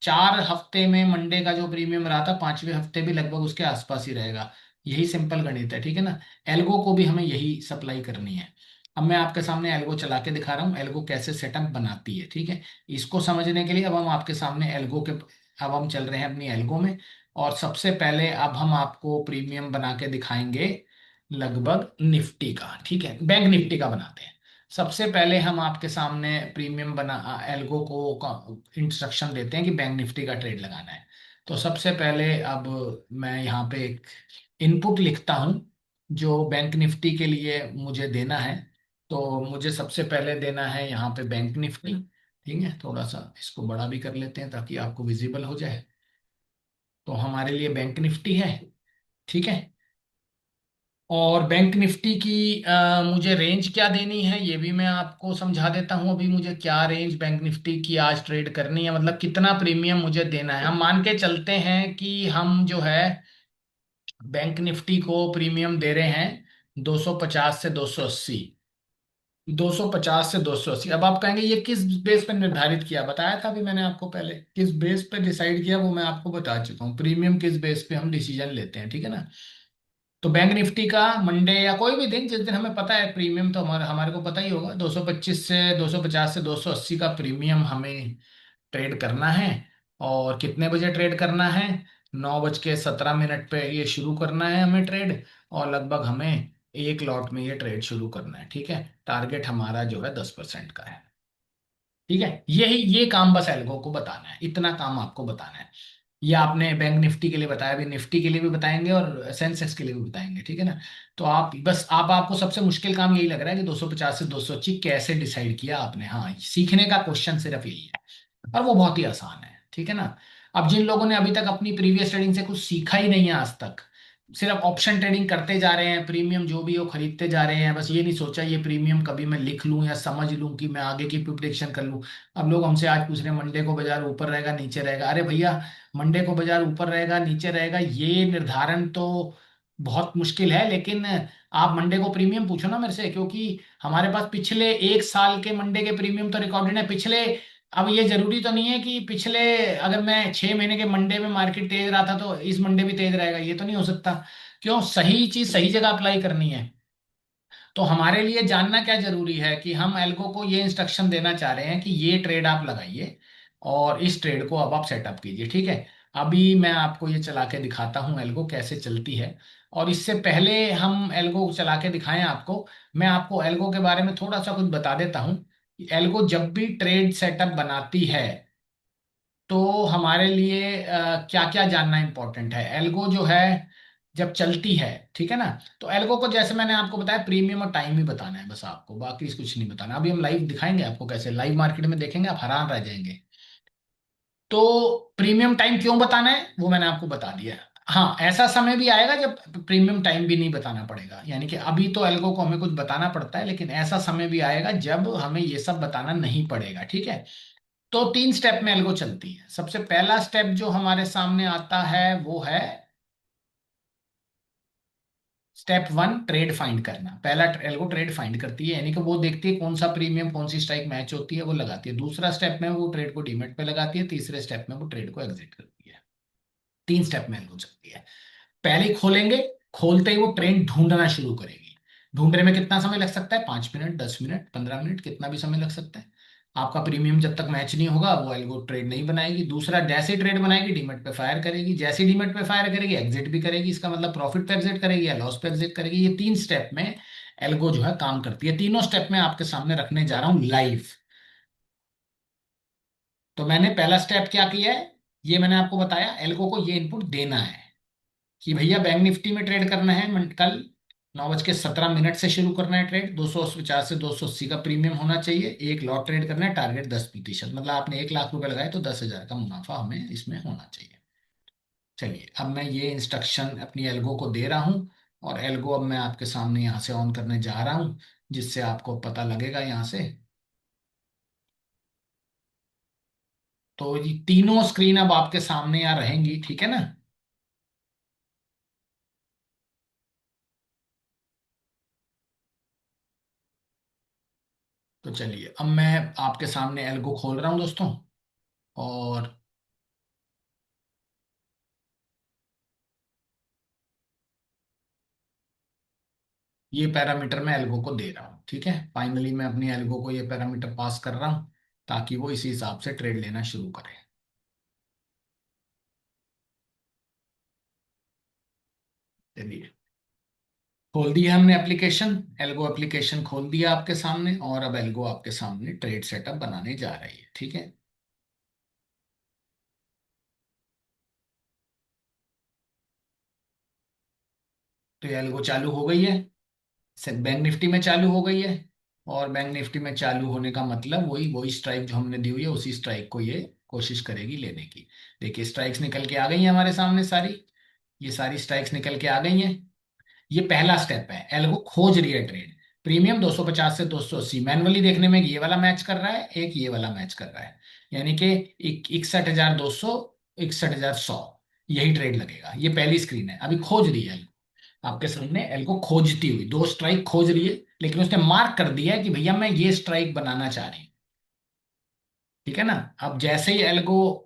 4 हफ्ते में मंडे का जो प्रीमियम रहा था, 5वें हफ्ते भी लगभग उसके आसपास ही रहेगा। यही सिंपल गणित है, ठीक है ना। एल्गो को भी हमें यही सप्लाई करनी है। अब मैं आपके सामने एल्गो चला के दिखा रहा हूँ, एल्गो कैसे सेटअप बनाती है, ठीक है। इसको समझने के लिए अब हम आपके सामने एल्गो के, अब हम चल रहे हैं अपनी एल्गो में। और सबसे पहले अब हम आपको प्रीमियम बना के दिखाएंगे लगभग निफ्टी का, ठीक है, बैंक निफ्टी का बनाते हैं। सबसे पहले हम आपके सामने प्रीमियम बना एल्गो को इंस्ट्रक्शन देते हैं कि बैंक निफ्टी का ट्रेड लगाना है। तो सबसे पहले अब मैं यहाँ पे एक इनपुट लिखता हूँ जो बैंक निफ्टी के लिए मुझे देना है। तो मुझे सबसे पहले देना है यहाँ पे बैंक निफ्टी। ठीक है, थोड़ा सा इसको बड़ा भी कर लेते हैं ताकि आपको विजिबल हो जाए। तो हमारे लिए बैंक निफ्टी है। ठीक है। और बैंक निफ्टी की मुझे रेंज क्या देनी है ये भी मैं आपको समझा देता हूं। अभी मुझे क्या रेंज बैंक निफ्टी की आज ट्रेड करनी है, मतलब कितना प्रीमियम मुझे देना है। हम मान के चलते हैं कि हम जो है बैंक निफ्टी को प्रीमियम दे रहे हैं 250 से 280। 250 से 280। अब आप कहेंगे ये किस बेस पर निर्धारित किया, बताया था अभी मैंने आपको पहले किस बेस पे डिसाइड किया, वो मैं आपको बता चुका हूँ। प्रीमियम किस बेस पे हम डिसीजन लेते हैं, ठीक है ना। तो बैंक निफ्टी का मंडे या कोई भी दिन जिस दिन हमें पता है प्रीमियम, तो हमारे हमारे को पता ही होगा 225 से 250 से 280 का प्रीमियम हमें ट्रेड करना है। और कितने बजे ट्रेड करना है? 9:17 पे ये शुरू करना है हमें ट्रेड। और लगभग हमें एक लॉट में ये ट्रेड शुरू करना है। ठीक है, टारगेट हमारा जो है 10% का है। ठीक है, यही ये काम बस एल्गो को बताना है, इतना काम आपको बताना है। ये आपने बैंक निफ्टी के लिए बताया, भी निफ्टी के लिए भी बताएंगे और सेंसेक्स के लिए भी बताएंगे, ठीक है ना। तो आप बस आपको सबसे मुश्किल काम यही लग रहा है कि 250 से 280 कैसे डिसाइड किया आपने। हाँ, सीखने का क्वेश्चन सिर्फ यही है और वो बहुत ही आसान है, ठीक है ना। अब जिन लोगों ने अभी तक अपनी प्रीवियस ट्रेडिंग से कुछ सीखा ही नहीं है आज तक, सिर्फ ऑप्शन ट्रेडिंग करते जा रहे हैं, प्रीमियम जो भी हो खरीदते जा रहे हैं, बस ये नहीं सोचा ये प्रीमियम कभी मैं लिख लूं या समझ लूं कि मैं आगे की प्रिडिक्शन कर लूं। अब लोग हमसे आज पूछ रहे हैं मंडे को बाजार ऊपर रहेगा नीचे रहेगा। अरे भैया, मंडे को बाजार ऊपर रहेगा नीचे रहेगा ये निर्धारण तो बहुत मुश्किल है, लेकिन आप मंडे को प्रीमियम पूछो ना मेरे से, क्योंकि हमारे पास पिछले एक साल के मंडे के प्रीमियम तो रिकॉर्डेड है पिछले। अब ये जरूरी तो नहीं है कि पिछले, अगर मैं 6 महीने के मंडे में मार्केट तेज रहा था तो इस मंडे भी तेज रहेगा, ये तो नहीं हो सकता। क्यों? सही चीज सही जगह अप्लाई करनी है। तो हमारे लिए जानना क्या जरूरी है कि हम एल्गो को ये इंस्ट्रक्शन देना चाह रहे हैं कि ये ट्रेड आप लगाइए और इस ट्रेड को अब आप सेटअप कीजिए। ठीक है, अभी मैं आपको ये चला के दिखाता हूँ एल्गो कैसे चलती है। और इससे पहले हम एल्गो चला के दिखाएं आपको, मैं आपको एल्गो के बारे में थोड़ा सा कुछ बता देता हूँ। एल्गो जब भी ट्रेड सेटअप बनाती है तो हमारे लिए क्या क्या जानना इंपॉर्टेंट है। एल्गो जो है जब चलती है, ठीक है ना, तो एल्गो को जैसे मैंने आपको बताया प्रीमियम और टाइम ही बताना है बस आपको, बाकी कुछ नहीं बताना। अभी हम लाइव दिखाएंगे आपको कैसे, लाइव मार्केट में देखेंगे आप हैरान रह जाएंगे। तो प्रीमियम टाइम क्यों बताना है वो मैंने आपको बता दिया। हाँ, ऐसा समय भी आएगा जब प्रीमियम टाइम भी नहीं बताना पड़ेगा, यानी कि अभी तो एल्गो को हमें कुछ बताना पड़ता है, लेकिन ऐसा समय भी आएगा जब हमें ये सब बताना नहीं पड़ेगा। ठीक है, तो 3 स्टेप में एल्गो चलती है। सबसे पहला स्टेप जो हमारे सामने आता है वो है स्टेप 1, ट्रेड फाइंड करना। पहला एल्गो ट्रेड फाइंड करती है, यानी कि वो देखती है कौन सा प्रीमियम कौन सी स्ट्राइक मैच होती है वो लगाती है। दूसरा स्टेप में वो ट्रेड को डीमेट पे लगाती है। तीसरे स्टेप में वो ट्रेड को एग्जिट करती है। 3 स्टेप में एल्गो चलती है। पहले ही खोलेंगे, खोलते ही वो ट्रेंड ढूंढना शुरू करेगी। ढूंढने में कितना समय लग सकता है? 5 मिनट, 10 मिनट, 15 मिनट, कितना भी समय लग सकता है। आपका प्रीमियम जब तक मैच नहीं होगा वो एल्गो ट्रेड नहीं बनाएगी। दूसरा, जैसे ट्रेड बनाएगी डीमेट पे फायर करेगी, जैसे डीमेट पे फायर करेगी एग्जिट भी करेगी। इसका मतलब प्रॉफिट पे एग्जिट करेगी या लॉस पे एग्जिट करेगी। ये 3 स्टेप में एल्गो जो है काम करती है। तीनों स्टेप में आपके सामने रखने जा रहा हूं लाइव। तो मैंने पहला स्टेप क्या किया है ये मैंने आपको बताया, एल्गो को ये इनपुट देना है कि भैया बैंक निफ्टी में ट्रेड करना है कल 9:17 से शुरू करना है ट्रेड। 250 से 280 का प्रीमियम होना चाहिए। एक लॉट ट्रेड करना है, टारगेट 10%, मतलब आपने 1 लाख रुपए लगाए तो 10,000 का मुनाफा हमें इसमें होना चाहिए। चलिए, अब मैं ये इंस्ट्रक्शन अपनी एल्गो को दे रहा हूँ और एल्गो अब मैं आपके सामने यहाँ से ऑन करने जा रहा हूँ, जिससे आपको पता लगेगा यहाँ से। तो ये तीनों स्क्रीन अब आपके सामने यहाँ रहेंगी, ठीक है ना। तो चलिए, अब मैं आपके सामने एल्गो खोल रहा हूँ दोस्तों। और ये पैरामीटर मैं एल्गो को दे रहा हूँ, ठीक है। फाइनली मैं अपनी एल्गो को ये पैरामीटर पास कर रहा हूँ ताकि वो इसी हिसाब से ट्रेड लेना शुरू करे। चलिए, खोल दी है हमने एप्लीकेशन, एल्गो एप्लीकेशन खोल दिया आपके सामने, और अब एल्गो आपके सामने ट्रेड सेटअप बनाने जा रही है, ठीक है। तो ये एल्गो चालू हो गई है, बैंक निफ्टी में चालू हो गई है। और बैंक निफ्टी में चालू होने का मतलब वही वही स्ट्राइक जो हमने दी हुई है, उसी स्ट्राइक को ये कोशिश करेगी लेने की। देखिए स्ट्राइक्स निकल के आ गई हैं हमारे सामने सारी, ये सारी स्ट्राइक्स निकल के आ गई हैं। ये पहला स्टेप है, एल्गो खोज रही है ट्रेड। प्रीमियम 250 से 280 मैनुअली देखने में ये वाला मैच कर रहा है, एक ये वाला मैच कर रहा है, यानी कि 61,200, 61,100, यही ट्रेड लगेगा। ये पहली स्क्रीन है, अभी खोज रही है आपके सामने। एल को खोजती हुई दो स्ट्राइक खोज रही है, लेकिन उसने मार्क कर दिया है कि भैया मैं ये स्ट्राइक बनाना चाह रही हूँ, ठीक है ना। अब जैसे ही एल्गो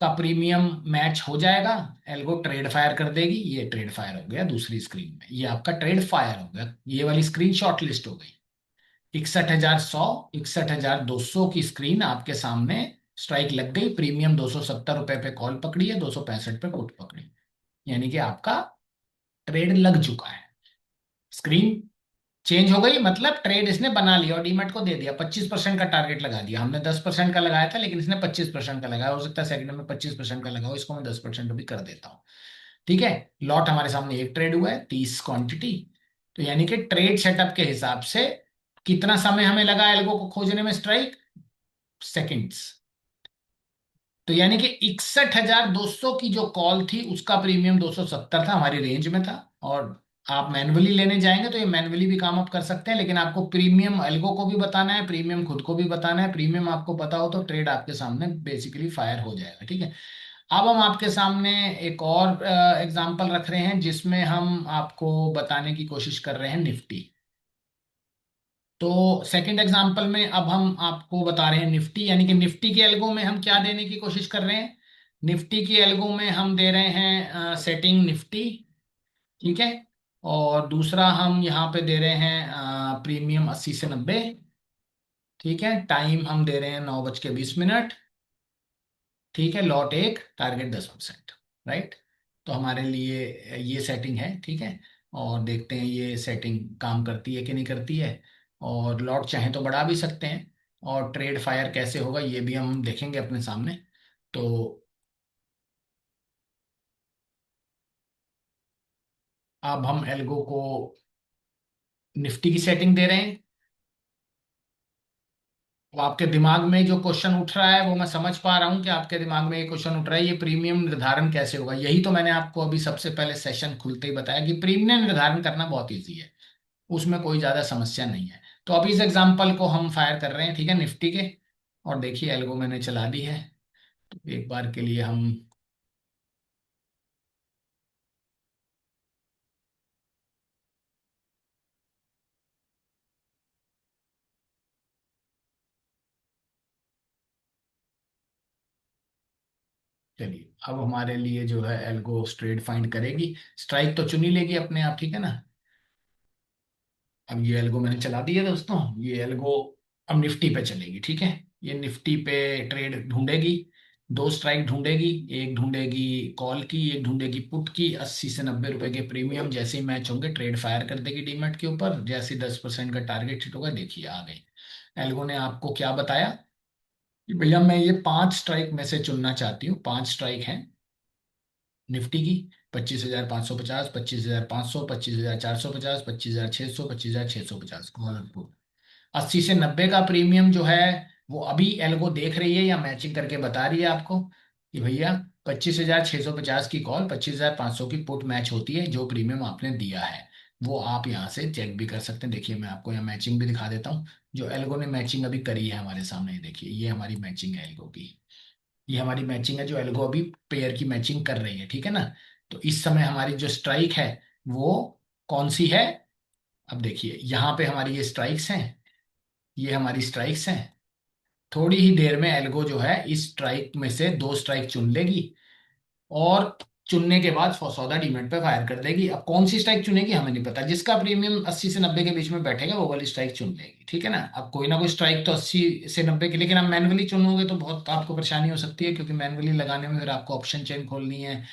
का प्रीमियम मैच हो जाएगा, एल्गो ट्रेड फायर कर देगी। ये ट्रेड फायर हो गया दूसरी स्क्रीन में, ये आपका ट्रेड फायर हो गया, ये वाली स्क्रीन शॉर्ट लिस्ट हो गई। 61,100, 61,200 की स्क्रीन आपके सामने, स्ट्राइक लग गई। प्रीमियम 270 रुपए पे कॉल पकड़ी है, 265 पे पुट पकड़ी, यानी कि आपका ट्रेड लग चुका है। स्क्रीन चेंज हो गई, मतलब ट्रेड इसने बना लिया और डीमैट को दे दिया। 25% का टारगेट लगा दिया, हमने 10% का लगाया था, लेकिन इसने 25% का लगाया। हो सकता है सेकंड में 25% का लगाओ, इसको मैं 10% भी कर देता हूँ, ठीक है। लॉट हमारे सामने एक ट्रेड हुआ है, 30 क्वांटिटी। तो यानी कि ट्रेड सेटअप के हिसाब से कितना समय हमें लगा एल्गो को खोजने में, स्ट्राइक सेकंड्स। तो यानी कि 61,200 की जो कॉल थी उसका प्रीमियम 270 था, हमारी रेंज में था। और आप मैन्युअली लेने जाएंगे तो ये मैन्युअली भी काम आप कर सकते हैं, लेकिन आपको प्रीमियम एल्गो को भी बताना है, प्रीमियम खुद को भी बताना है। प्रीमियम आपको पता हो तो ट्रेड आपके सामने बेसिकली फायर हो जाएगा, ठीक है। अब हम आपके सामने एक और एग्जांपल रख रहे हैं, जिसमें हम आपको बताने की कोशिश कर रहे हैं निफ्टी। तो सेकंड एग्जांपल में अब हम आपको बता रहे हैं निफ्टी, यानी कि निफ्टी के एल्गो में हम क्या देने की कोशिश कर रहे हैं। निफ्टी की एल्गो में हम दे रहे हैं सेटिंग निफ्टी, ठीक है। और दूसरा हम यहाँ पे दे रहे हैं प्रीमियम 80 से 90, ठीक है। टाइम हम दे रहे हैं 9:20, ठीक है। लॉट एक, टारगेट 10%, राइट। तो हमारे लिए ये सेटिंग है, ठीक है। और देखते हैं ये सेटिंग काम करती है कि नहीं करती है। और लॉट चाहे तो बढ़ा भी सकते हैं, और ट्रेड फायर कैसे होगा ये भी हम देखेंगे अपने सामने। तो अब हम एल्गो को निफ्टी की सेटिंग दे रहे हैं। तो आपके दिमाग में जो क्वेश्चन उठ रहा है वो मैं समझ पा रहा हूं कि आपके दिमाग में ये क्वेश्चन उठ रहा है, ये प्रीमियम निर्धारण कैसे होगा। यही तो मैंने आपको अभी सबसे पहले सेशन खुलते ही बताया कि प्रीमियम निर्धारण करना बहुत ईजी है, उसमें कोई ज्यादा समस्या नहीं है। तो अभी इस एग्जांपल को हम फायर कर रहे हैं, ठीक है, निफ्टी के। और देखिए एल्गो मैंने चला दी है। तो एक बार के लिए हम, चलिए अब हमारे लिए जो है एल्गो स्ट्रेट फाइंड करेगी, स्ट्राइक तो चुनी लेगी अपने आप, ठीक है ना। अब ये एल्गो मैंने चला दी है दोस्तों, ये एल्गो अब निफ्टी पे चलेगी, ठीक है। ये निफ्टी पे ट्रेड ढूंढेगी, दो स्ट्राइक ढूंढेगी। एक ढूंढेगी कॉल की, एक ढूंढेगी पुट की। 80 से 90 रुपए के प्रीमियम जैसे ही मैच होंगे ट्रेड फायर कर देगी डीमेट के ऊपर। जैसे 10% का टारगेट हिट होगा, देखिए आ गई। एल्गो ने आपको क्या बताया कि भैया मैं ये 5 स्ट्राइक में से चुनना चाहती हूँ। 5 स्ट्राइक हैं निफ्टी की, 25,550, 25,500, 25,450, 25,600, 25,650 को। 80 से 90 का प्रीमियम जो है वो अभी एल्गो देख रही है या मैचिंग करके बता रही है आपको कि भैया 25,650 की कॉल, 25,500 की पुट मैच होती है जो प्रीमियम आपने दिया है। वो आप यहाँ से चेक भी कर सकते हैं। देखिए मैं आपको यहाँ मैचिंग भी दिखा देता हूँ, जो एल्गो ने मैचिंग अभी करी है हमारे सामने। देखिए ये हमारी मैचिंग है एल्गो की, ये हमारी मैचिंग है जो एल्गो अभी पेयर की मैचिंग कर रही है, ठीक है ना। तो इस समय हमारी जो स्ट्राइक है वो कौन सी है। अब देखिए यहाँ पे हमारी ये स्ट्राइक्स हैं, ये हमारी स्ट्राइक्स हैं। थोड़ी ही देर में एल्गो जो है इस स्ट्राइक में से दो स्ट्राइक चुन लेगी, और चुनने के बाद सौदा डीमेट पे फायर कर देगी। अब कौन सी स्ट्राइक चुनेगी हमें नहीं पता, जिसका प्रीमियम 80 से 90 के बीच में बैठेगा वो वाली स्ट्राइक चुन लेगी, ठीक है ना। अब कोई ना कोई स्ट्राइक तो 80 से 90 की, लेकिन आप मैनुअली चुनोगे तो बहुत आपको परेशानी हो सकती है, क्योंकि मैनुअली लगाने में फिर आपको ऑप्शन चेन खोलनी है,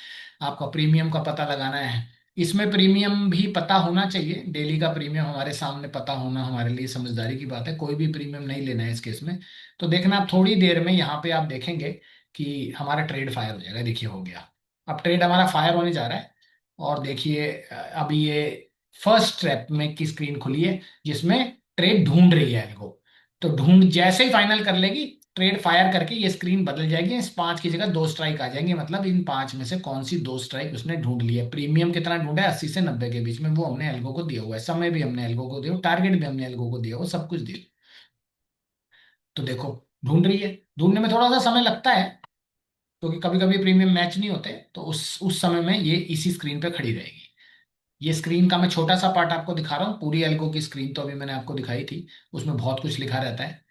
आपका प्रीमियम का पता लगाना है। इसमें प्रीमियम भी पता होना चाहिए, डेली का प्रीमियम हमारे सामने पता होना हमारे लिए समझदारी की बात है। कोई भी प्रीमियम नहीं लेना है इस केस में। तो देखना आप थोड़ी देर में यहाँ पे आप देखेंगे कि हमारा ट्रेड फायर हो जाएगा। देखिए हो गया, अब ट्रेड हमारा फायर होने जा रहा है। और देखिए अभी ये फर्स्ट स्टेप में की स्क्रीन खुली है जिसमें ट्रेड ढूंढ रही है एल्गो। तो ढूंढ जैसे ही फाइनल कर लेगी, ट्रेड फायर करके ये स्क्रीन बदल जाएगी, इस पांच की जगह दो स्ट्राइक आ जाएंगे। मतलब इन पांच में से कौन सी दो स्ट्राइक उसने ढूंढ ली है। प्रीमियम कितना ढूंढा है, 80 से 90 के बीच में, वो हमने एल्गो को दिया हुआ है। समय भी हमने एल्गो को दिया, टारगेट भी हमने एल्गो को दिया हुआ, सब कुछ दिया। तो देखो ढूंढ रही है। ढूंढने में थोड़ा सा समय लगता है क्योंकि कभी कभी प्रीमियम मैच नहीं होते, तो उस समय में ये इसी स्क्रीन पे खड़ी रहेगी। ये स्क्रीन का मैं छोटा सा पार्ट आपको दिखा रहा हूँ। पूरी एल्गो की स्क्रीन तो अभी मैंने आपको दिखाई थी, उसमें बहुत कुछ लिखा रहता है।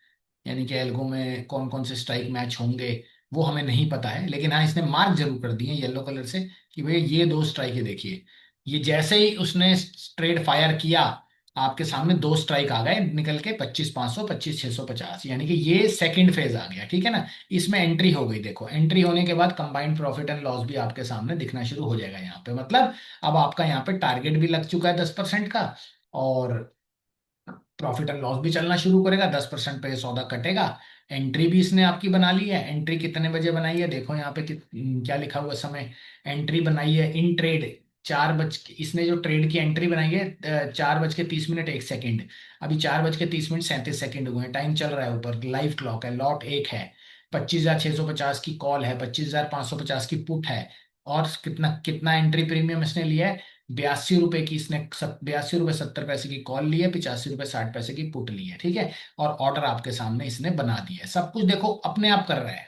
यानी कि एल्गो में कौन कौन से स्ट्राइक मैच होंगे वो हमें नहीं पता है, लेकिन हाँ इसने मार्क जरूर कर दिए येलो कलर से कि भैया ये दो स्ट्राइक है। देखिए ये जैसे ही उसने ट्रेड फायर किया, आपके सामने दो स्ट्राइक आ गए निकल के, 25,500, 25,650, यानी कि ये सेकंड फेज आ गया। ठीक है ना, इसमें एंट्री हो गई। देखो एंट्री होने के बाद कंबाइंड प्रॉफिट एंड लॉस भी आपके सामने दिखना शुरू हो जाएगा यहाँ पे। मतलब अब आपका यहाँ पे टारगेट भी लग चुका है 10% का, और प्रॉफिट एंड लॉस भी चलना शुरू करेगा। 10% पे सौदा कटेगा। एंट्री भी इसने आपकी बना ली है। एंट्री कितने बजे बनाई है देखो यहाँ पे क्या लिखा हुआ है समय। एंट्री बनाई है इन ट्रेड 4 बज, इसने जो ट्रेड की एंट्री बनाई है 4:30 1 सेकेंड। अभी 4:30 37 सेकंड हुए हैं, टाइम चल रहा है, ऊपर लाइव क्लॉक है। लॉट एक है, 25,650 की कॉल है, 25,550 की पुट है। और कितना कितना एंट्री प्रीमियम इसने लिया है, 82 रुपए की। इसने 82 रुपए 70 पैसे की कॉल ली है, 85 रुपए 60 पैसे की पुट ली है। ठीक है, और ऑर्डर आपके सामने इसने बना दिया है। सब कुछ देखो अपने आप कर रहा है,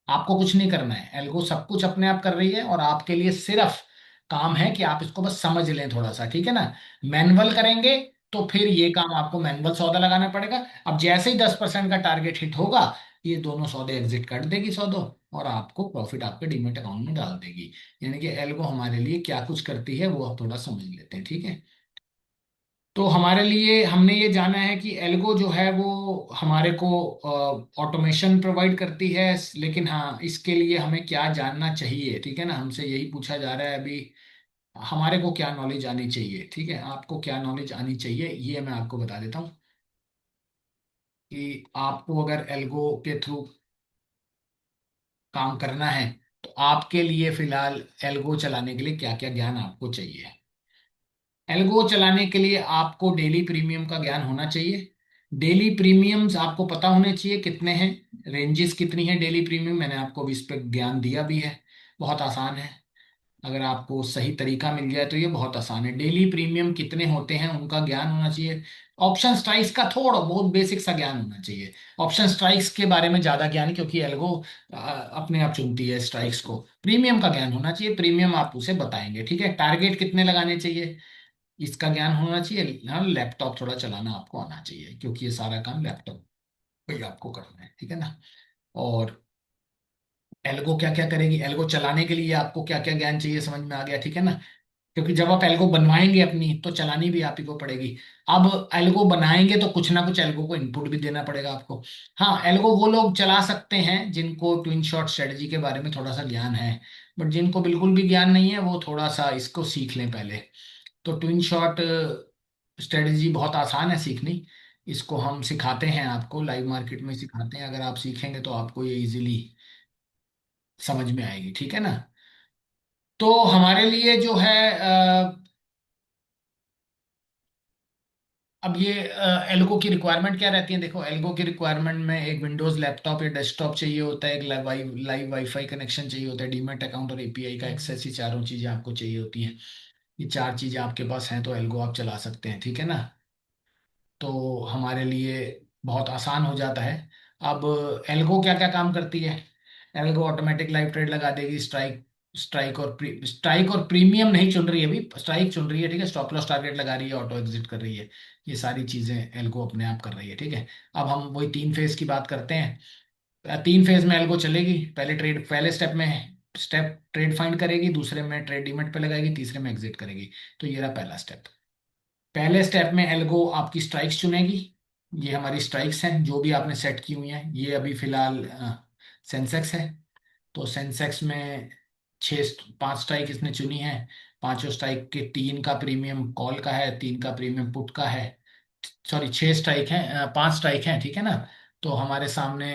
आपको कुछ नहीं करना है। एल्गो सब कुछ अपने आप कर रही है, और आपके लिए सिर्फ काम है कि आप इसको बस समझ लें थोड़ा सा। ठीक है ना, मैनुअल करेंगे तो फिर ये काम आपको मैनुअल सौदा लगाना पड़ेगा। अब जैसे ही 10% का टारगेट हिट होगा, ये दोनों सौदे एग्जिट कर देगी सौदों, और आपको प्रॉफिट आपके डीमेट अकाउंट में डाल देगी। यानी कि एल्गो हमारे लिए क्या कुछ करती है वो आप थोड़ा समझ लेते हैं। ठीक है, तो हमारे लिए हमने ये जाना है कि एल्गो जो है वो हमारे को ऑटोमेशन प्रोवाइड करती है। लेकिन हाँ इसके लिए हमें क्या जानना चाहिए, ठीक है ना, हमसे यही पूछा जा रहा है अभी। हमारे को क्या नॉलेज आनी चाहिए, ठीक है, आपको क्या नॉलेज आनी चाहिए ये मैं आपको बता देता हूँ। कि आपको अगर एल्गो के थ्रू काम करना है, तो आपके लिए फिलहाल एल्गो चलाने के लिए क्या क्या ज्ञान आपको चाहिए। एल्गो चलाने के लिए आपको डेली प्रीमियम का ज्ञान होना चाहिए। डेली प्रीमियम्स आपको पता होने चाहिए कितने हैं, रेंजेस कितनी है डेली प्रीमियम। मैंने आपको भी इस पर ज्ञान दिया भी है, बहुत आसान है। अगर आपको सही तरीका मिल जाए तो ये बहुत आसान है। डेली प्रीमियम कितने होते हैं उनका ज्ञान होना चाहिए। ऑप्शन स्ट्राइक्स का थोड़ा बहुत बेसिक सा ज्ञान होना चाहिए। ऑप्शन स्ट्राइक्स के बारे में ज्यादा ज्ञान है, क्योंकि एल्गो अपने आप चुनती है स्ट्राइक्स को। प्रीमियम का ज्ञान होना चाहिए, प्रीमियम आप उसे बताएंगे। ठीक है, टारगेट कितने लगाने चाहिए इसका ज्ञान होना चाहिए। हाँ लैपटॉप थोड़ा चलाना आपको आना चाहिए, क्योंकि ये सारा काम लैपटॉप पे ही आपको करना है। ठीक है ना, और एल्गो क्या क्या करेगी, एल्गो चलाने के लिए आपको क्या क्या ज्ञान चाहिए समझ में आ गया। ठीक है ना, क्योंकि जब आप एल्गो बनवाएंगे अपनी तो चलानी भी आप ही को पड़ेगी। अब एल्गो बनाएंगे तो कुछ ना कुछ एल्गो को इनपुट भी देना पड़ेगा आपको। हाँ एल्गो वो लोग चला सकते हैं जिनको ट्विन शॉट स्ट्रेटजी के बारे में थोड़ा सा ज्ञान है, बट जिनको बिल्कुल भी ज्ञान नहीं है वो थोड़ा सा इसको सीख लें पहले। तो ट्विन शॉट स्ट्रेटजी बहुत आसान है सीखनी। इसको हम सिखाते हैं आपको, लाइव मार्केट में सिखाते हैं। अगर आप सीखेंगे तो आपको ये इजीली समझ में आएगी। ठीक है ना, तो हमारे लिए जो है अब ये एल्गो की रिक्वायरमेंट क्या रहती है। देखो एल्गो की रिक्वायरमेंट में एक विंडोज लैपटॉप या डेस्कटॉप चाहिए होता है, एक लाइव वाईफाई कनेक्शन चाहिए होता है, डीमैट अकाउंट और एपीआई का एक्सेस। ही चारों चीजें आपको चाहिए होती हैं। ये चार चीजें आपके पास हैं तो एल्गो आप चला सकते हैं। ठीक है ना, तो हमारे लिए बहुत आसान हो जाता है। अब एल्गो क्या क्या काम करती है। एल्गो ऑटोमेटिक लाइव ट्रेड लगा देगी। स्ट्राइक और प्रीमियम नहीं चुन रही है, अभी स्ट्राइक चुन रही है। ठीक है, स्टॉप लॉस टारगेट लगा रही है, ऑटो एग्जिट कर रही है। ये सारी चीजें एल्गो अपने आप कर रही है। ठीक है, अब हम वही 3 फेज की बात करते हैं। 3 फेज में एल्गो चलेगी। पहले स्टेप में स्टेप ट्रेड फाइंड करेगी, दूसरे में ट्रेड डिमेट पे लगाएगी, तीसरे में एग्जिट करेगी। तो ये रहा पहला स्टेप। पहले स्टेप में एल्गो आपकी स्ट्राइक्स चुनेगी। ये हमारी स्ट्राइक्स हैं जो भी आपने सेट की हुई हैं। ये अभी फिलहाल सेंसेक्स है, तो सेंसेक्स में 5 स्ट्राइक इसने चुनी है। पांचों स्ट्राइक के तीन का प्रीमियम कॉल का है, तीन का प्रीमियम पुट का है। सॉरी, छह स्ट्राइक हैं, पांच स्ट्राइक हैं, ठीक है ना। तो हमारे सामने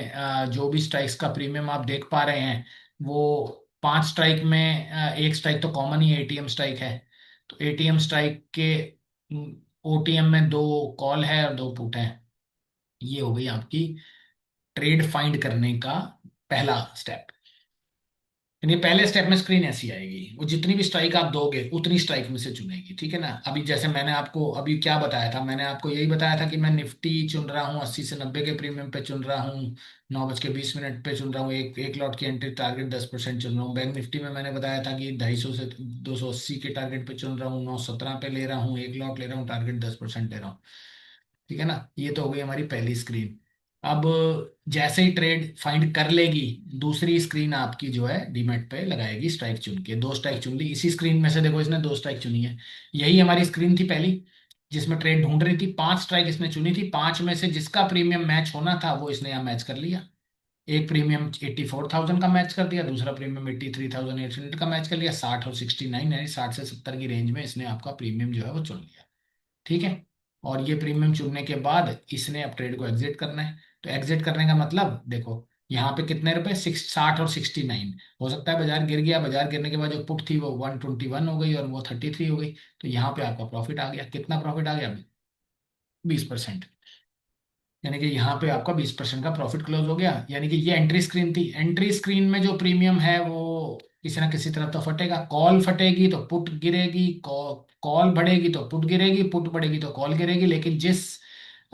जो भी स्ट्राइक्स का प्रीमियम आप देख पा रहे हैं वो पांच स्ट्राइक में एक स्ट्राइक तो कॉमन ही एटीएम स्ट्राइक है। तो एटीएम स्ट्राइक के ओटीएम में दो कॉल है और दो पुट है। ये हो गई आपकी ट्रेड फाइंड करने का पहला स्टेप। यानी पहले स्टेप में स्क्रीन ऐसी आएगी, वो जितनी भी स्ट्राइक आप दोगे उतनी स्ट्राइक में से चुनेगी, ठीक है ना। अभी जैसे मैंने आपको अभी क्या बताया था, मैंने आपको यही बताया था कि मैं निफ्टी चुन रहा हूँ 80 से 90 के प्रीमियम पे चुन रहा हूँ, 9:20 पे चुन रहा हूँ, एक लॉट की एंट्री टारगेट 10% चुन रहा हूँ। बैंक निफ्टी में मैंने बताया था कि 250 से 280 के टारगेट पे चुन रहा हूँ, 917 पे ले रहा हूँ, एक लॉट ले रहा हूँ, टारगेट 10% ले रहा हूँ, ठीक है ना। ये तो हो गई हमारी पहली स्क्रीन। अब जैसे ही ट्रेड फाइंड कर लेगी, दूसरी स्क्रीन आपकी जो है डीमैट पे लगाएगी स्ट्राइक चुन के। दो स्ट्राइक चुन ली इसी स्क्रीन में से, देखो इसने दो स्ट्राइक चुनी है। यही हमारी स्क्रीन थी पहली जिसमें ट्रेड ढूंढ रही थी। पांच स्ट्राइक इसने चुनी थी, पांच में से जिसका प्रीमियम मैच होना था वो इसने यहाँ मैच कर लिया। एक प्रीमियम 84,000 का मैच कर दिया, दूसरा प्रीमियम 83,800 का मैच कर लिया। 60 और 69 यानी 60 से 70 की रेंज में इसने आपका प्रीमियम जो है वो चुन लिया, ठीक है। और ये प्रीमियम चुनने के बाद इसने अब ट्रेड को एग्जिट करना है। तो एग्जिट करने का मतलब देखो, यहाँ पे कितने रुपए, 60 और 69। हो सकता है बाजार गिर गया, बाजार गिरने के बाद जो पुट थी वो 121 हो गई और वो 33 हो गई। तो यहाँ पे आपका प्रॉफिट आ गया, कितना प्रॉफिट आ गया, 20%। यानी कि यहाँ पे आपका 20% का प्रॉफिट क्लोज हो गया। यानी कि ये एंट्री स्क्रीन थी। एंट्री स्क्रीन में जो प्रीमियम है वो किसी ना किसी तरफ तो फटेगा। कॉल फटेगी तो पुट गिरेगी, कॉल बढ़ेगी तो पुट गिरेगी, पुट बढ़ेगी तो कॉल गिरेगी। लेकिन जिस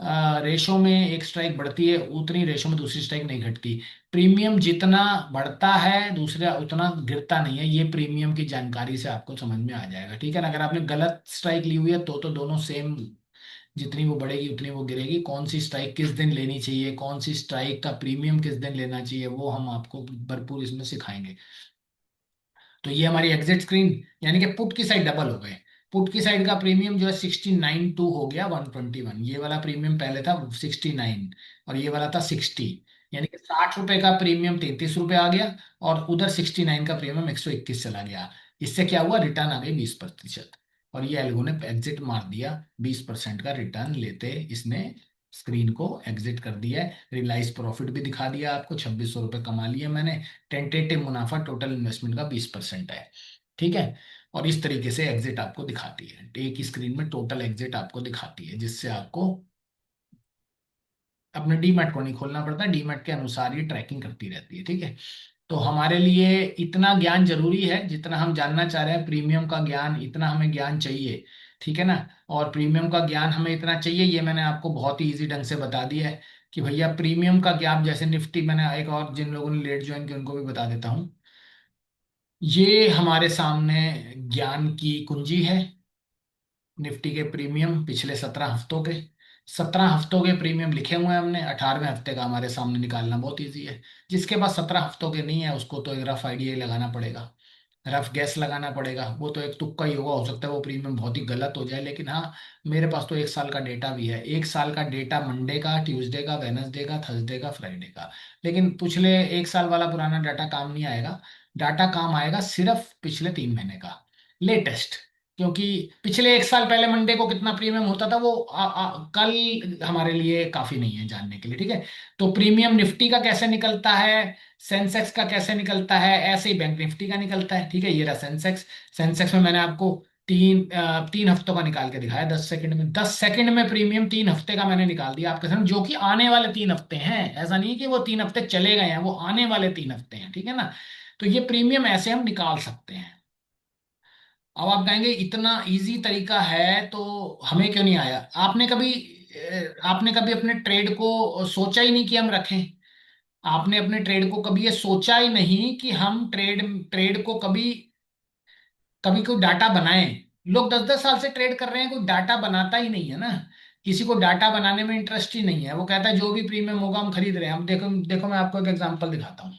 रेशो में एक स्ट्राइक बढ़ती है उतनी रेशो में दूसरी स्ट्राइक नहीं घटती। प्रीमियम जितना बढ़ता है दूसरा उतना गिरता नहीं है। ये प्रीमियम की जानकारी से आपको समझ में आ जाएगा, ठीक है ना। अगर आपने गलत स्ट्राइक ली हुई है तो दोनों सेम, जितनी वो बढ़ेगी उतनी वो गिरेगी। कौन सी स्ट्राइक किस दिन लेनी चाहिए, कौन सी स्ट्राइक का प्रीमियम किस दिन लेना चाहिए, वो हम आपको भरपूर इसमें सिखाएंगे। तो ये हमारी एग्जिट स्क्रीन, यानी कि पुट की साइड डबल हो गए। पुट की साइड का प्रीमियम जो है 69.2 हो गया 121। ये वाला प्रीमियम पहले था 69 और ये वाला था 60। यानी कि 60 रुपए का प्रीमियम 33 रुपए आ गया और उधर 69 का प्रीमियम 121 चला गया। इससे क्या हुआ, रिटर्न आ गई 20%। और ये एल्गो ने एग्जिट मार दिया, 20% का रिटर्न लेते इसने स्क्रीन को एग्जिट कर दिया है। रियलाइज प्रॉफिट भी दिखा दिया आपको, 2600 रुपये कमा लिए मैंने। टेंटेटिव मुनाफा टोटल इन्वेस्टमेंट का 20% है, ठीक है। और इस तरीके से एग्जिट आपको दिखाती है, एक ही स्क्रीन में टोटल एग्जिट आपको दिखाती है, जिससे आपको अपने डीमैट को नहीं खोलना पड़ता, डीमैट के अनुसार ये ट्रैकिंग करती रहती है, ठीक है। तो हमारे लिए इतना ज्ञान जरूरी है जितना हम जानना चाह रहे हैं, प्रीमियम का ज्ञान इतना हमें ज्ञान चाहिए, ठीक है ना। और प्रीमियम का ज्ञान हमें इतना चाहिए, ये मैंने आपको बहुत ही इजी ढंग से बता दिया है कि भैया प्रीमियम का ज्ञान, जैसे निफ्टी, मैंने एक और जिन लोगों ने लेट ज्वाइन किया उनको भी बता देता हूँ। ये हमारे सामने ज्ञान की कुंजी है। निफ्टी के प्रीमियम पिछले 17 हफ्तों के, 17 हफ्तों के प्रीमियम लिखे हुए हैं हमने। 18वें हफ्ते का हमारे सामने निकालना बहुत इजी है। जिसके पास 17 हफ्तों के नहीं है उसको तो एक रफ आइडिया ही लगाना पड़ेगा, रफ गैस लगाना पड़ेगा। वो तो एक तुक्का ही होगा, हो सकता है वो प्रीमियम बहुत ही गलत हो जाए। लेकिन हाँ, मेरे पास तो एक साल का डेटा भी है, एक साल का डेटा, मंडे का, ट्यूसडे का, वेनसडे का, थर्सडे का, फ्राइडे का। लेकिन पिछले एक साल वाला पुराना डाटा काम नहीं आएगा। डाटा काम आएगा सिर्फ पिछले 3 महीने का लेटेस्ट। क्योंकि पिछले एक साल पहले मंडे को कितना प्रीमियम होता था वो कल हमारे लिए काफी नहीं है जानने के लिए, ठीक है। तो प्रीमियम निफ्टी का कैसे निकलता है, सेंसेक्स का कैसे निकलता है, ऐसे ही बैंक निफ्टी का निकलता है, ठीक है। ये रहा सेंसेक्स। सेंसेक्स में मैंने आपको 3 हफ्तों का निकाल के दिखाया 10 सेकंड में। 10 सेकंड में प्रीमियम 3 हफ्ते का मैंने निकाल दिया आपके सामने, जो कि आने वाले 3 हफ्ते हैं। ऐसा नहीं है कि वो 3 हफ्ते चले गए हैं, वो आने वाले 3 हफ्ते हैं, ठीक है ना। तो ये प्रीमियम ऐसे हम निकाल सकते हैं। अब आप कहेंगे इतना इजी तरीका है तो हमें क्यों नहीं आया। आपने कभी अपने ट्रेड को सोचा ही नहीं कि हम रखें। आपने अपने ट्रेड को कभी ये सोचा ही नहीं कि हम ट्रेड ट्रेड को कभी कभी कोई डाटा बनाएं। लोग 10-10 साल से ट्रेड कर रहे हैं, कोई डाटा बनाता ही नहीं है ना। किसी को डाटा बनाने में इंटरेस्ट ही नहीं है, वो कहता है जो भी प्रीमियम होगा हम खरीद रहे हैं। हम देखो देखो, मैं आपको एक एग्जांपल दिखाता हूँ।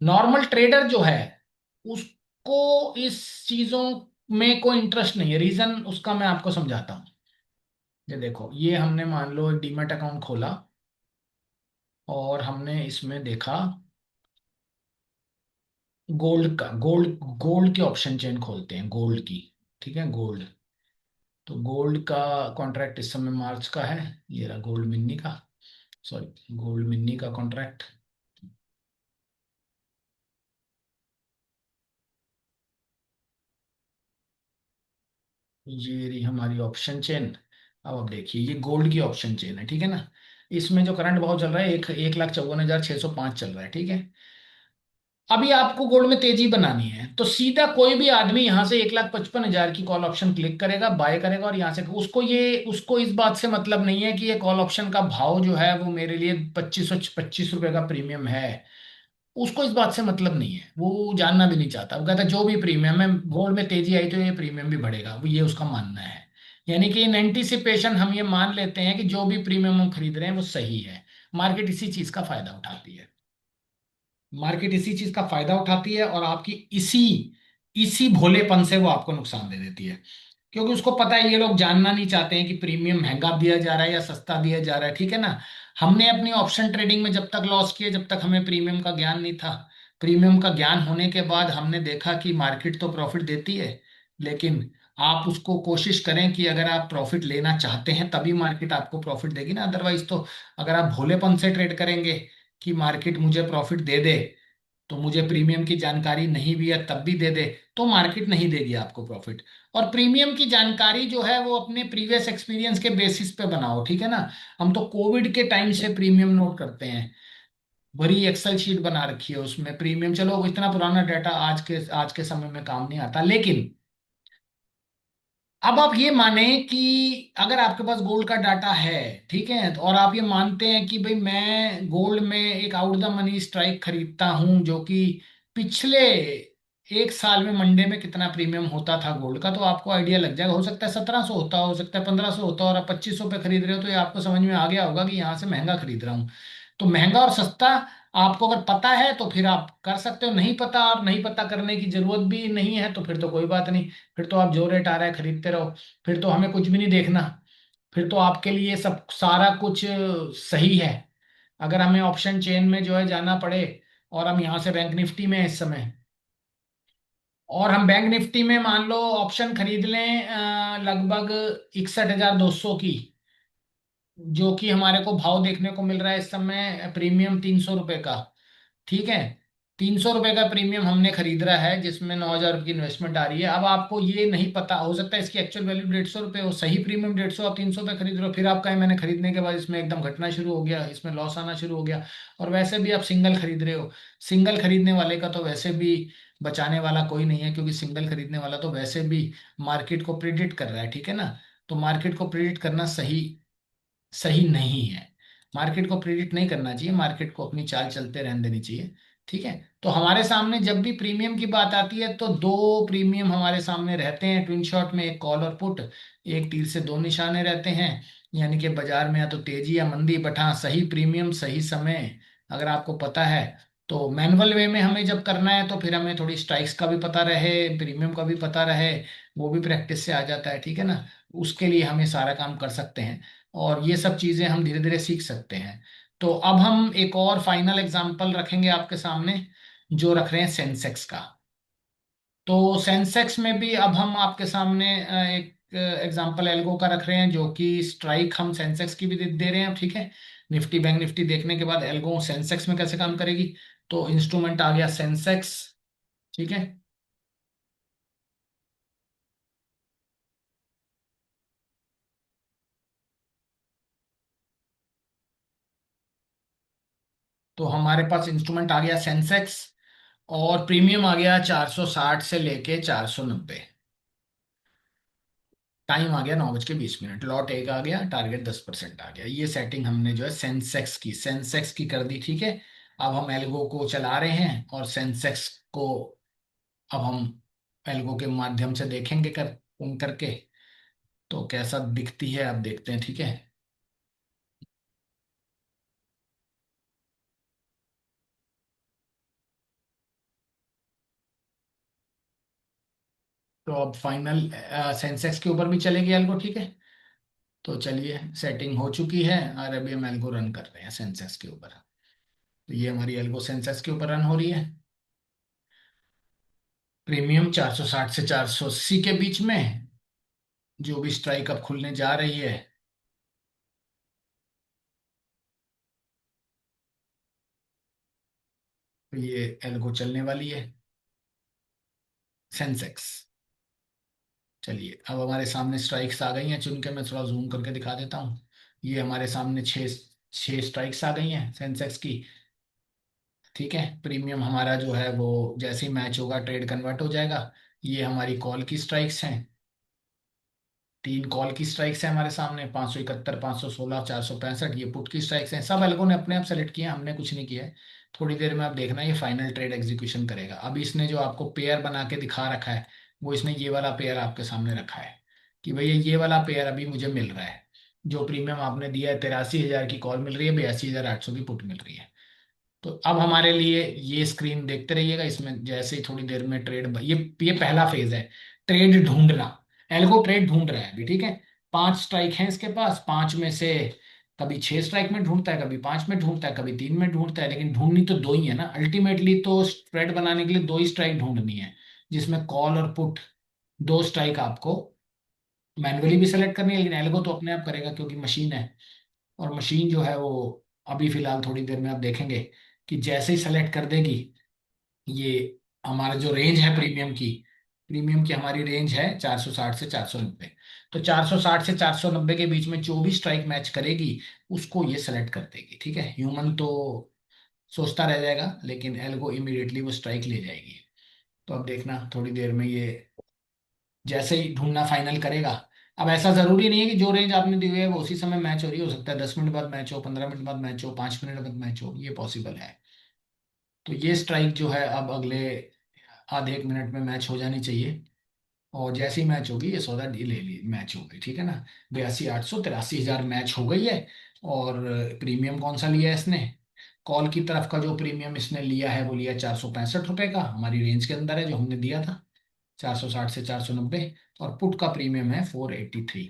नॉर्मल ट्रेडर जो है उसको इस चीजों में कोई इंटरेस्ट नहीं है। रीजन उसका मैं आपको समझाता हूँ। ये देखो, ये हमने मान लो एक डीमैट अकाउंट खोला और हमने इसमें देखा गोल्ड का, गोल्ड गोल्ड के ऑप्शन चेन खोलते हैं, गोल्ड की। ठीक है, गोल्ड। तो गोल्ड का कॉन्ट्रैक्ट इस समय मार्च का है। ये रहा गोल्ड मिनी का, सॉरी गोल्ड मिनी का कॉन्ट्रैक्ट। ये रही हमारी ऑप्शन चेन। अब आप देखिए, ये गोल्ड की ऑप्शन चेन है, ठीक है ना। इसमें जो करंट भाव चल रहा है, 1,54,605 चल रहा है, ठीक है। अभी आपको गोल्ड में तेजी बनानी है, तो सीधा कोई भी आदमी यहां से 1,55,000 की कॉल ऑप्शन क्लिक करेगा, बाय करेगा, और यहां से उसको इस बात से मतलब नहीं है कि ये कॉल ऑप्शन का भाव जो है वो मेरे लिए 2525 रुपए का प्रीमियम है। उसको इस बात से मतलब नहीं है, वो जानना भी नहीं चाहता। वो कहता है जो भी प्रीमियम है, गोल्ड में तेजी आई तो ये प्रीमियम भी बढ़ेगा, वो ये उसका मानना है। यानी कि इन एंटीसिपेशन हम ये मान लेते हैं कि जो भी प्रीमियम हम खरीद रहे हैं वो सही है। मार्केट इसी चीज का फायदा उठाती है। मार्केट इसी चीज का फायदा उठाती है, और आपकी इसी इसी भोलेपन से वो आपको नुकसान दे देती है। क्योंकि उसको पता है ये लोग जानना नहीं चाहते हैं कि प्रीमियम महंगा दिया जा रहा है या सस्ता दिया जा रहा है, ठीक है ना। हमने अपनी ऑप्शन ट्रेडिंग में जब तक लॉस किए, जब तक हमें प्रीमियम का ज्ञान नहीं था। प्रीमियम का ज्ञान होने के बाद हमने देखा कि मार्केट तो प्रॉफिट देती है, लेकिन आप उसको कोशिश करें कि अगर आप प्रॉफिट लेना चाहते हैं तभी मार्केट आपको प्रॉफिट देगी ना, अदरवाइज तो अगर आप भोलेपन से ट्रेड करेंगे कि मार्केट मुझे प्रॉफिट दे दे, तो मुझे प्रीमियम की जानकारी नहीं भी है तब भी दे दे, तो मार्केट नहीं देगी आपको प्रॉफिट। और प्रीमियम की जानकारी जो है वो अपने प्रीवियस एक्सपीरियंस के बेसिस पे बनाओ, ठीक है ना। हम तो कोविड के टाइम से प्रीमियम नोट करते हैं, बड़ी एक्सेल शीट बना रखी है उसमें प्रीमियम। चलो इतना पुराना डाटा आज के समय में काम नहीं आता, लेकिन अब आप ये माने कि अगर आपके पास गोल्ड का डाटा है, ठीक है, तो और आप ये मानते हैं कि भाई मैं गोल्ड में एक आउट द मनी स्ट्राइक खरीदता हूं, जो कि पिछले 1 साल में मंडे में कितना प्रीमियम होता था गोल्ड का, तो आपको आइडिया लग जाएगा। हो सकता है 1,700 होता, हो सकता है 1,500 होता, और आप 2,500 पे खरीद रहे हो, तो ये आपको समझ में आ गया होगा कि यहाँ से महंगा खरीद रहा हूँ। तो महंगा और सस्ता आपको अगर पता है तो फिर आप कर सकते हो, नहीं पता और नहीं पता करने की जरूरत भी नहीं है तो फिर तो कोई बात नहीं। फिर तो आप जो रेट आ रहा है खरीदते रहो, फिर तो हमें कुछ भी नहीं देखना। फिर तो आपके लिए सब सारा कुछ सही है। अगर हमें ऑप्शन चेन में जो है जाना पड़े, और हम यहाँ से बैंक निफ्टी में हैं इस समय, और हम बैंक निफ्टी में मान लो ऑप्शन खरीद लें लगभग 61,200 की, जो कि हमारे को भाव देखने को मिल रहा है इस समय प्रीमियम 300 रुपए का, ठीक है। 300 रुपए का प्रीमियम हमने खरीद रहा है, जिसमें 9,000 की इन्वेस्टमेंट आ रही है। अब आपको ये नहीं पता, हो सकता है इसकी एक्चुअल वैल्यू 150 रुपये हो, सही प्रीमियम 150, आप 300 पे खरीद रहे हो, फिर आप कहें मैंने खरीदने के बाद इसमें एकदम घटना शुरू हो गया, इसमें लॉस आना शुरू हो गया। और वैसे भी आप सिंगल खरीद रहे हो, सिंगल खरीदने वाले का तो वैसे भी बचाने वाला कोई नहीं है, क्योंकि सिंगल खरीदने वाला तो वैसे भी मार्केट को प्रिडिक्ट कर रहा है, ठीक है ना। तो मार्केट को प्रिडिक्ट करना सही सही नहीं है। मार्केट को प्रेडिक्ट नहीं करना चाहिए, मार्केट को अपनी चाल चलते रहने देनी चाहिए, ठीक है। तो हमारे सामने जब भी प्रीमियम की बात आती है तो दो प्रीमियम हमारे सामने रहते हैं ट्विन शॉट में, एक कॉल और पुट। एक तीर से दो निशाने रहते हैं, यानी कि बाजार में या तो तेजी या मंदी, बट हाँ सही प्रीमियम सही समय अगर आपको पता है, तो मैनुअल वे में हमें जब करना है तो फिर हमें थोड़ी स्ट्राइक्स का भी पता रहे, प्रीमियम का भी पता रहे, वो भी प्रैक्टिस से आ जाता है, ठीक है ना। उसके लिए हम ये सारा काम कर सकते हैं, और ये सब चीजें हम धीरे धीरे सीख सकते हैं। तो अब हम एक और फाइनल एग्जांपल रखेंगे आपके सामने, जो रख रहे हैं सेंसेक्स का। तो सेंसेक्स में भी अब हम आपके सामने एक एग्जांपल एल्गो का रख रहे हैं, जो कि स्ट्राइक हम सेंसेक्स की भी दे रहे हैं, ठीक है। निफ्टी बैंक निफ्टी देखने के बाद एल्गो सेंसेक्स में कैसे काम करेगी। तो इंस्ट्रूमेंट आ गया सेंसेक्स, ठीक है। तो हमारे पास इंस्ट्रूमेंट आ गया सेंसेक्स, और प्रीमियम आ गया 460 से लेके 490। टाइम आ गया 9:20, लॉट एक आ गया, टारगेट 10% आ गया। ये सेटिंग हमने जो है सेंसेक्स की कर दी, ठीक है। अब हम एल्गो को चला रहे हैं, और सेंसेक्स को अब हम एल्गो के माध्यम से देखेंगे उन करके, तो कैसा दिखती है अब देखते हैं, ठीक है। तो अब फाइनल सेंसेक्स के ऊपर भी चलेगी एल्गो, ठीक है। तो चलिए, सेटिंग हो चुकी है, और अभी हम एल्गो रन कर रहे हैं सेंसेक्स के ऊपर। तो ये हमारी एल्गो सेंसेक्स के ऊपर रन हो रही है। प्रीमियम 460 से 480 के बीच में जो भी स्ट्राइक अब खुलने जा रही है। तो ये एल्गो चलने वाली है। सेंसेक्स। चलिए अब हमारे सामने स्ट्राइक्स आ गई हैं, चुन के मैं थोड़ा जूम करके दिखा देता हूँ। ये हमारे सामने छः छः स्ट्राइक्स आ गई हैं सेंसेक्स की। ठीक है, प्रीमियम हमारा जो है वो जैसे ही मैच होगा ट्रेड कन्वर्ट हो जाएगा। ये हमारी कॉल की स्ट्राइक्स हैं। तीन कॉल की स्ट्राइक्स हैं हमारे सामने, 571, 516, 465। ये पुट की स्ट्राइक्स हैं, सब एल्गो ने अपने आप सेलेक्ट किए हैं, हमने कुछ नहीं किया है। थोड़ी देर में आप देखना ये फाइनल ट्रेड एग्जीक्यूशन करेगा। अभी इसने जो आपको पेयर बना के दिखा रखा है, वो इसने ये वाला पेयर आपके सामने रखा है कि भैया ये वाला पेयर अभी मुझे मिल रहा है। जो प्रीमियम आपने दिया है, 83,000 की कॉल मिल रही है, 82,800 की पुट मिल रही है। तो अब हमारे लिए ये स्क्रीन देखते रहिएगा, इसमें जैसे ही थोड़ी देर में ट्रेड, ये पहला फेज है, ट्रेड ढूंढना। एल्गो ट्रेड ढूंढ रहा है अभी। ठीक है, पांच स्ट्राइक हैं इसके पास, पांच में से कभी छह स्ट्राइक में ढूंढता है, कभी पांच में ढूंढता है, कभी तीन में ढूंढता है, लेकिन ढूंढनी तो दो ही है ना अल्टीमेटली। तो ट्रेड बनाने के लिए दो ही स्ट्राइक ढूंढनी है, जिसमें कॉल और पुट। दो स्ट्राइक आपको मैन्युअली भी सेलेक्ट करनी है, लेकिन एल्गो तो अपने आप करेगा क्योंकि मशीन है। और मशीन जो है वो अभी फिलहाल थोड़ी देर में आप देखेंगे कि जैसे ही सेलेक्ट कर देगी, ये हमारा जो रेंज है प्रीमियम की हमारी रेंज है 460 से 490। तो 460 से 490 के बीच में जो भी स्ट्राइक मैच करेगी उसको ये सेलेक्ट कर देगी। ठीक है, ह्यूमन तो सोचता रह जाएगा, लेकिन एल्गो इमीडिएटली वो स्ट्राइक ले जाएगी। तो अब देखना थोड़ी देर में ये जैसे ही ढूंढना फाइनल करेगा। अब ऐसा जरूरी नहीं है कि जो रेंज आपने दी हुई है वो उसी समय मैच हो रही, हो सकता है 10 मिनट बाद मैच हो, 15 मिनट बाद मैच हो, 5 मिनट बाद मैच हो, ये पॉसिबल है। तो ये स्ट्राइक जो है अब अगले आधे एक मिनट में मैच हो जानी चाहिए। और जैसे ही मैच होगी ये सौदा डील ले ली, मैच हो गई। ठीक है ना, 82,800, 83,000 मैच हो गई है। और प्रीमियम कौन सा लिया है इसने? कॉल की तरफ का जो प्रीमियम इसने लिया है वो लिया 465 रुपए का, हमारी रेंज के अंदर है जो हमने दिया था, 460 से 490। और पुट का प्रीमियम है 483,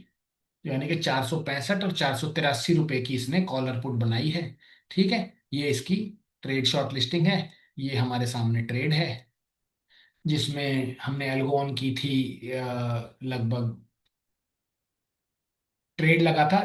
यानी कि 465 और 483 रुपए की इसने कॉलर पुट बनाई है। ठीक है, ये इसकी ट्रेड शॉर्ट लिस्टिंग है। ये हमारे सामने ट्रेड है जिसमें हमने एल्गोन की थी लगभग, ट्रेड लगा था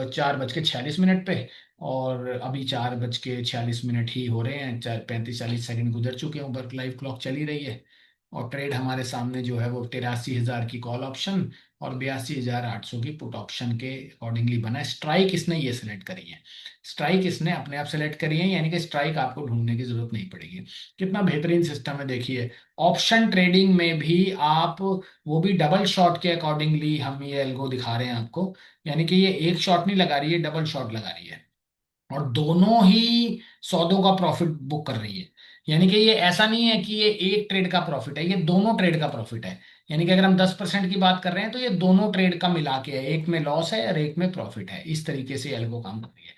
4:46 पे। और अभी 4:46 ही हो रहे हैं, 35-40 सेकंड गुजर चुके हैं, ऊपर लाइव क्लॉक चली रही है। और ट्रेड हमारे सामने जो है वो 83,000 की कॉल ऑप्शन और 82,800 की पुट ऑप्शन के अकॉर्डिंगली बना है। स्ट्राइक इसने ये सिलेक्ट करी है, स्ट्राइक इसने अपने आप सेलेक्ट करी है, यानी कि स्ट्राइक आपको ढूंढने की जरूरत नहीं पड़ेगी। कितना बेहतरीन सिस्टम है देखिए। ऑप्शन ट्रेडिंग में भी आप, वो भी डबल शॉट के अकॉर्डिंगली हम ये एल्गो दिखा रहे हैं आपको, यानी कि ये एक शॉट नहीं लगा रही है, डबल शॉट लगा रही है। और दोनों ही सौदों का प्रॉफिट बुक कर रही है। यानी कि ये ऐसा नहीं है कि ये एक ट्रेड का प्रॉफिट है, ये दोनों ट्रेड का प्रॉफिट है। यानी कि अगर हम 10% की बात कर रहे हैं तो ये दोनों ट्रेड का मिला के है, एक में लॉस है और एक में प्रॉफिट है। इस तरीके से एल्गो काम कर रही है।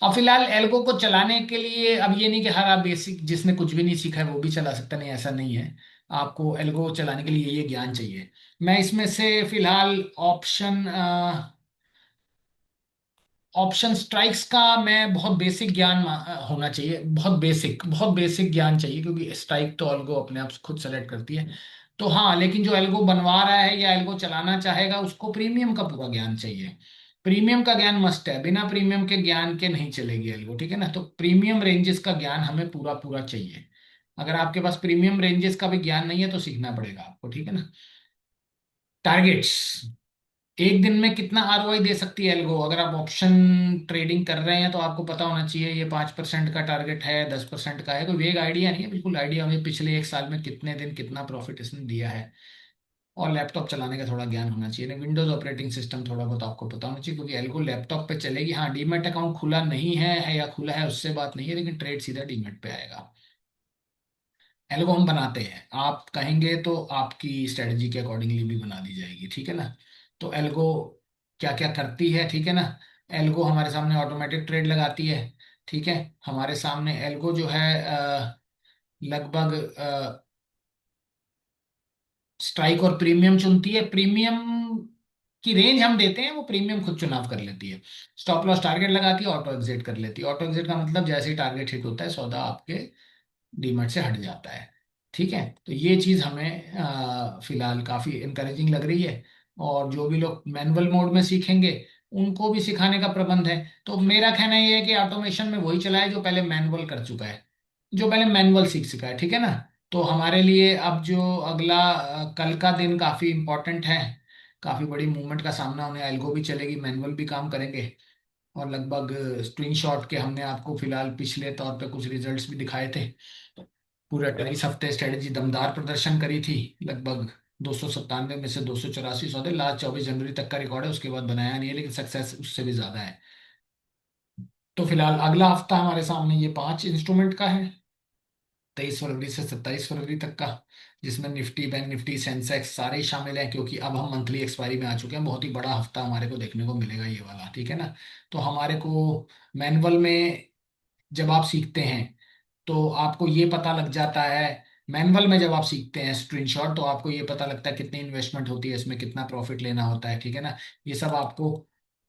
अब फिलहाल एल्गो को चलाने के लिए अब ये नहीं कि हर आप बेसिक जिसने कुछ भी नहीं सीखा है वो भी चला सकता, नहीं ऐसा नहीं है। आपको एल्गो चलाने के लिए ये ज्ञान चाहिए। मैं इसमें से फिलहाल ऑप्शन स्ट्राइक्स का मैं बहुत बेसिक ज्ञान होना चाहिए, बहुत बेसिक ज्ञान चाहिए, क्योंकि स्ट्राइक तो एल्गो अपने आप खुद सेलेक्ट करती है। तो हाँ, लेकिन जो एल्गो बनवा रहा है या एल्गो चलाना चाहेगा उसको प्रीमियम का पूरा ज्ञान चाहिए। प्रीमियम का ज्ञान मस्ट है, बिना प्रीमियम के ज्ञान के नहीं चलेगी एल्गो। ठीक है ना, तो प्रीमियम रेंजेस का ज्ञान हमें पूरा पूरा चाहिए। अगर आपके पास प्रीमियम रेंजेस का भी ज्ञान नहीं है तो सीखना पड़ेगा आपको। ठीक है ना, टारगेट्स, एक दिन में कितना आरओआई दे सकती है एल्गो? अगर आप ऑप्शन ट्रेडिंग कर रहे हैं तो आपको पता होना चाहिए ये 5% का टारगेट है, 10% का है। कोई वेग आइडिया नहीं है, बिल्कुल आइडिया हमें पिछले एक साल में कितने दिन कितना प्रॉफिट इसने दिया है। और लैपटॉप चलाने का थोड़ा ज्ञान होना चाहिए, विंडोज ऑपरेटिंग सिस्टम थोड़ा बहुत आपको पता होना चाहिए, क्योंकि एल्गो लैपटॉप पे चलेगी। हाँ, डीमैट अकाउंट खुला नहीं है या खुला है उससे बात नहीं है, लेकिन ट्रेड सीधा डीमैट पे आएगा। एल्गो हम बनाते हैं, आप कहेंगे तो आपकी स्ट्रेटजी के अकॉर्डिंगली भी बना दी जाएगी। ठीक है ना, तो एल्गो क्या क्या करती है? ठीक है ना, एल्गो हमारे सामने ऑटोमेटिक ट्रेड लगाती है। ठीक है, हमारे सामने एल्गो जो है लगभग स्ट्राइक और प्रीमियम चुनती है। प्रीमियम की रेंज हम देते हैं, वो प्रीमियम खुद चुनाव कर लेती है। स्टॉप लॉस टारगेट लगाती है, ऑटो एग्जिट कर लेती है। ऑटो एग्जिट का मतलब जैसे ही टारगेट हिट होता है सौदा आपके डीमैट से हट जाता है। ठीक है, तो ये चीज़ हमें फिलहाल काफ़ी इनकरेजिंग लग रही है। और जो भी लोग मैनुअल मोड में सीखेंगे उनको भी सिखाने का प्रबंध है। तो मेरा कहना ये है कि ऑटोमेशन में वही चला है जो पहले मैनुअल कर चुका है, जो पहले मैनुअल सीख चुका है, ठीक है ना। तो हमारे लिए अब जो अगला कल का दिन काफ़ी इम्पोर्टेंट है। काफ़ी बड़ी मूवमेंट का सामना होने, एल्गो भी चलेगी, मैनुअल भी काम करेंगे। और लगभग स्क्रीनशॉट के हमने आपको फिलहाल पिछले तौर पे कुछ रिजल्ट्स भी दिखाए थे। पूरे 28 हफ्ते स्ट्रेटेजी दमदार प्रदर्शन करी थी। लगभग 297 में से 284 सौदे, लास्ट 24 जनवरी तक का रिकॉर्ड है, उसके बाद बनाया नहीं है, लेकिन सक्सेस उससे भी ज्यादा है। तो फिलहाल अगला हफ्ता हमारे सामने ये 5 इंस्ट्रूमेंट का है, 23 फरवरी से 27 फरवरी तक का, जिसमें निफ्टी, बैंक निफ्टी, सेंसेक्स सारे ही शामिल हैं, क्योंकि अब हम मंथली एक्सपायरी में आ चुके हैं। बहुत ही बड़ा हफ्ता हमारे को देखने को मिलेगा ये वाला, ठीक है ना। तो हमारे को मैनुअल में जब आप सीखते हैं तो आपको ये पता लग जाता है, मैनुअल में जब आप सीखते हैं स्क्रीनशॉट, तो आपको ये पता लगता है कितनी इन्वेस्टमेंट होती है, इसमें कितना प्रॉफिट लेना होता है, ठीक है ना। ये सब आपको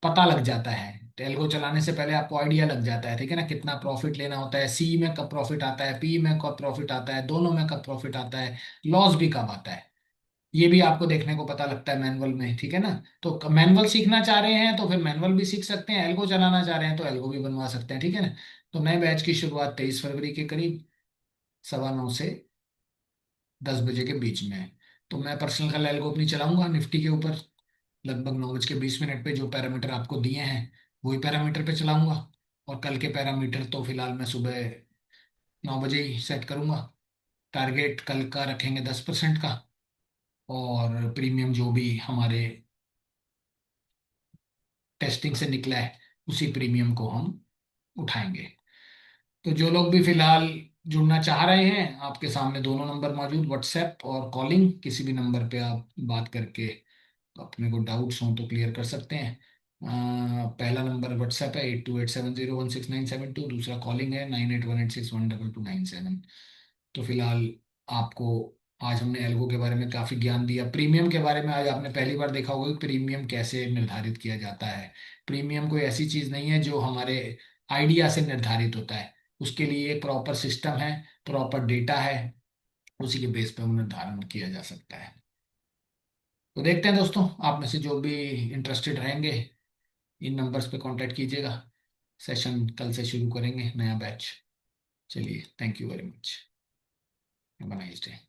पता लग जाता है, टेल्को चलाने से पहले आपको आइडिया लग जाता है, ठीक है ना, कितना प्रॉफिट लेना होता है, सी में कब प्रॉफिट आता है, पी में कब प्रॉफिट आता है, दोनों में कब प्रॉफिट आता है, लॉस भी कब आता है। ये भी आपको देखने को पता लगता है मैनुअल में, ठीक है ना। तो मैनुअल सीखना चाह रहे हैं तो फिर मैनुअल भी सीख सकते हैं, एल्गो चलाना चाह रहे हैं तो एल्गो भी बनवा सकते हैं, ठीक है ना। तो नए बैच की शुरुआत 23 फरवरी के करीब 9:15 से 10 बजे के बीच में है। तो मैं पर्सनल कल एल्गो अपनी चलाऊंगा निफ्टी के ऊपर, लगभग 9:20 पे जो पैरामीटर आपको दिए हैं वही पैरामीटर पे चलाऊंगा। और कल के पैरामीटर तो फिलहाल मैं सुबह 9 बजे ही सेट करूंगा। टारगेट कल का रखेंगे 10% का, और प्रीमियम जो भी हमारे टेस्टिंग से निकला है उसी प्रीमियम को हम उठाएंगे। तो जो लोग भी फिलहाल जुड़ना चाह रहे हैं, आपके सामने दोनों नंबर मौजूद, व्हाट्सएप और कॉलिंग, किसी भी नंबर पे आप बात करके अपने को डाउट्स हों तो क्लियर कर सकते हैं। पहला नंबर व्हाट्सएप है 8287016972, दूसरा कॉलिंग है 9818612297। तो फिलहाल आपको आज हमने एल्गो के बारे में काफ़ी ज्ञान दिया। प्रीमियम के बारे में आज आपने पहली बार देखा होगा कि प्रीमियम कैसे निर्धारित किया जाता है। प्रीमियम कोई ऐसी चीज़ नहीं है जो हमारे आइडिया से निर्धारित होता है, उसके लिए एक प्रॉपर सिस्टम है, प्रॉपर डेटा है, उसी के बेस पे वो निर्धारण किया जा सकता है। तो देखते हैं दोस्तों, आप में से जो भी इंटरेस्टेड रहेंगे इन नंबर्स पे कांटेक्ट कीजिएगा। सेशन कल से शुरू करेंगे, नया बैच। चलिए, thank you very much, have a nice day.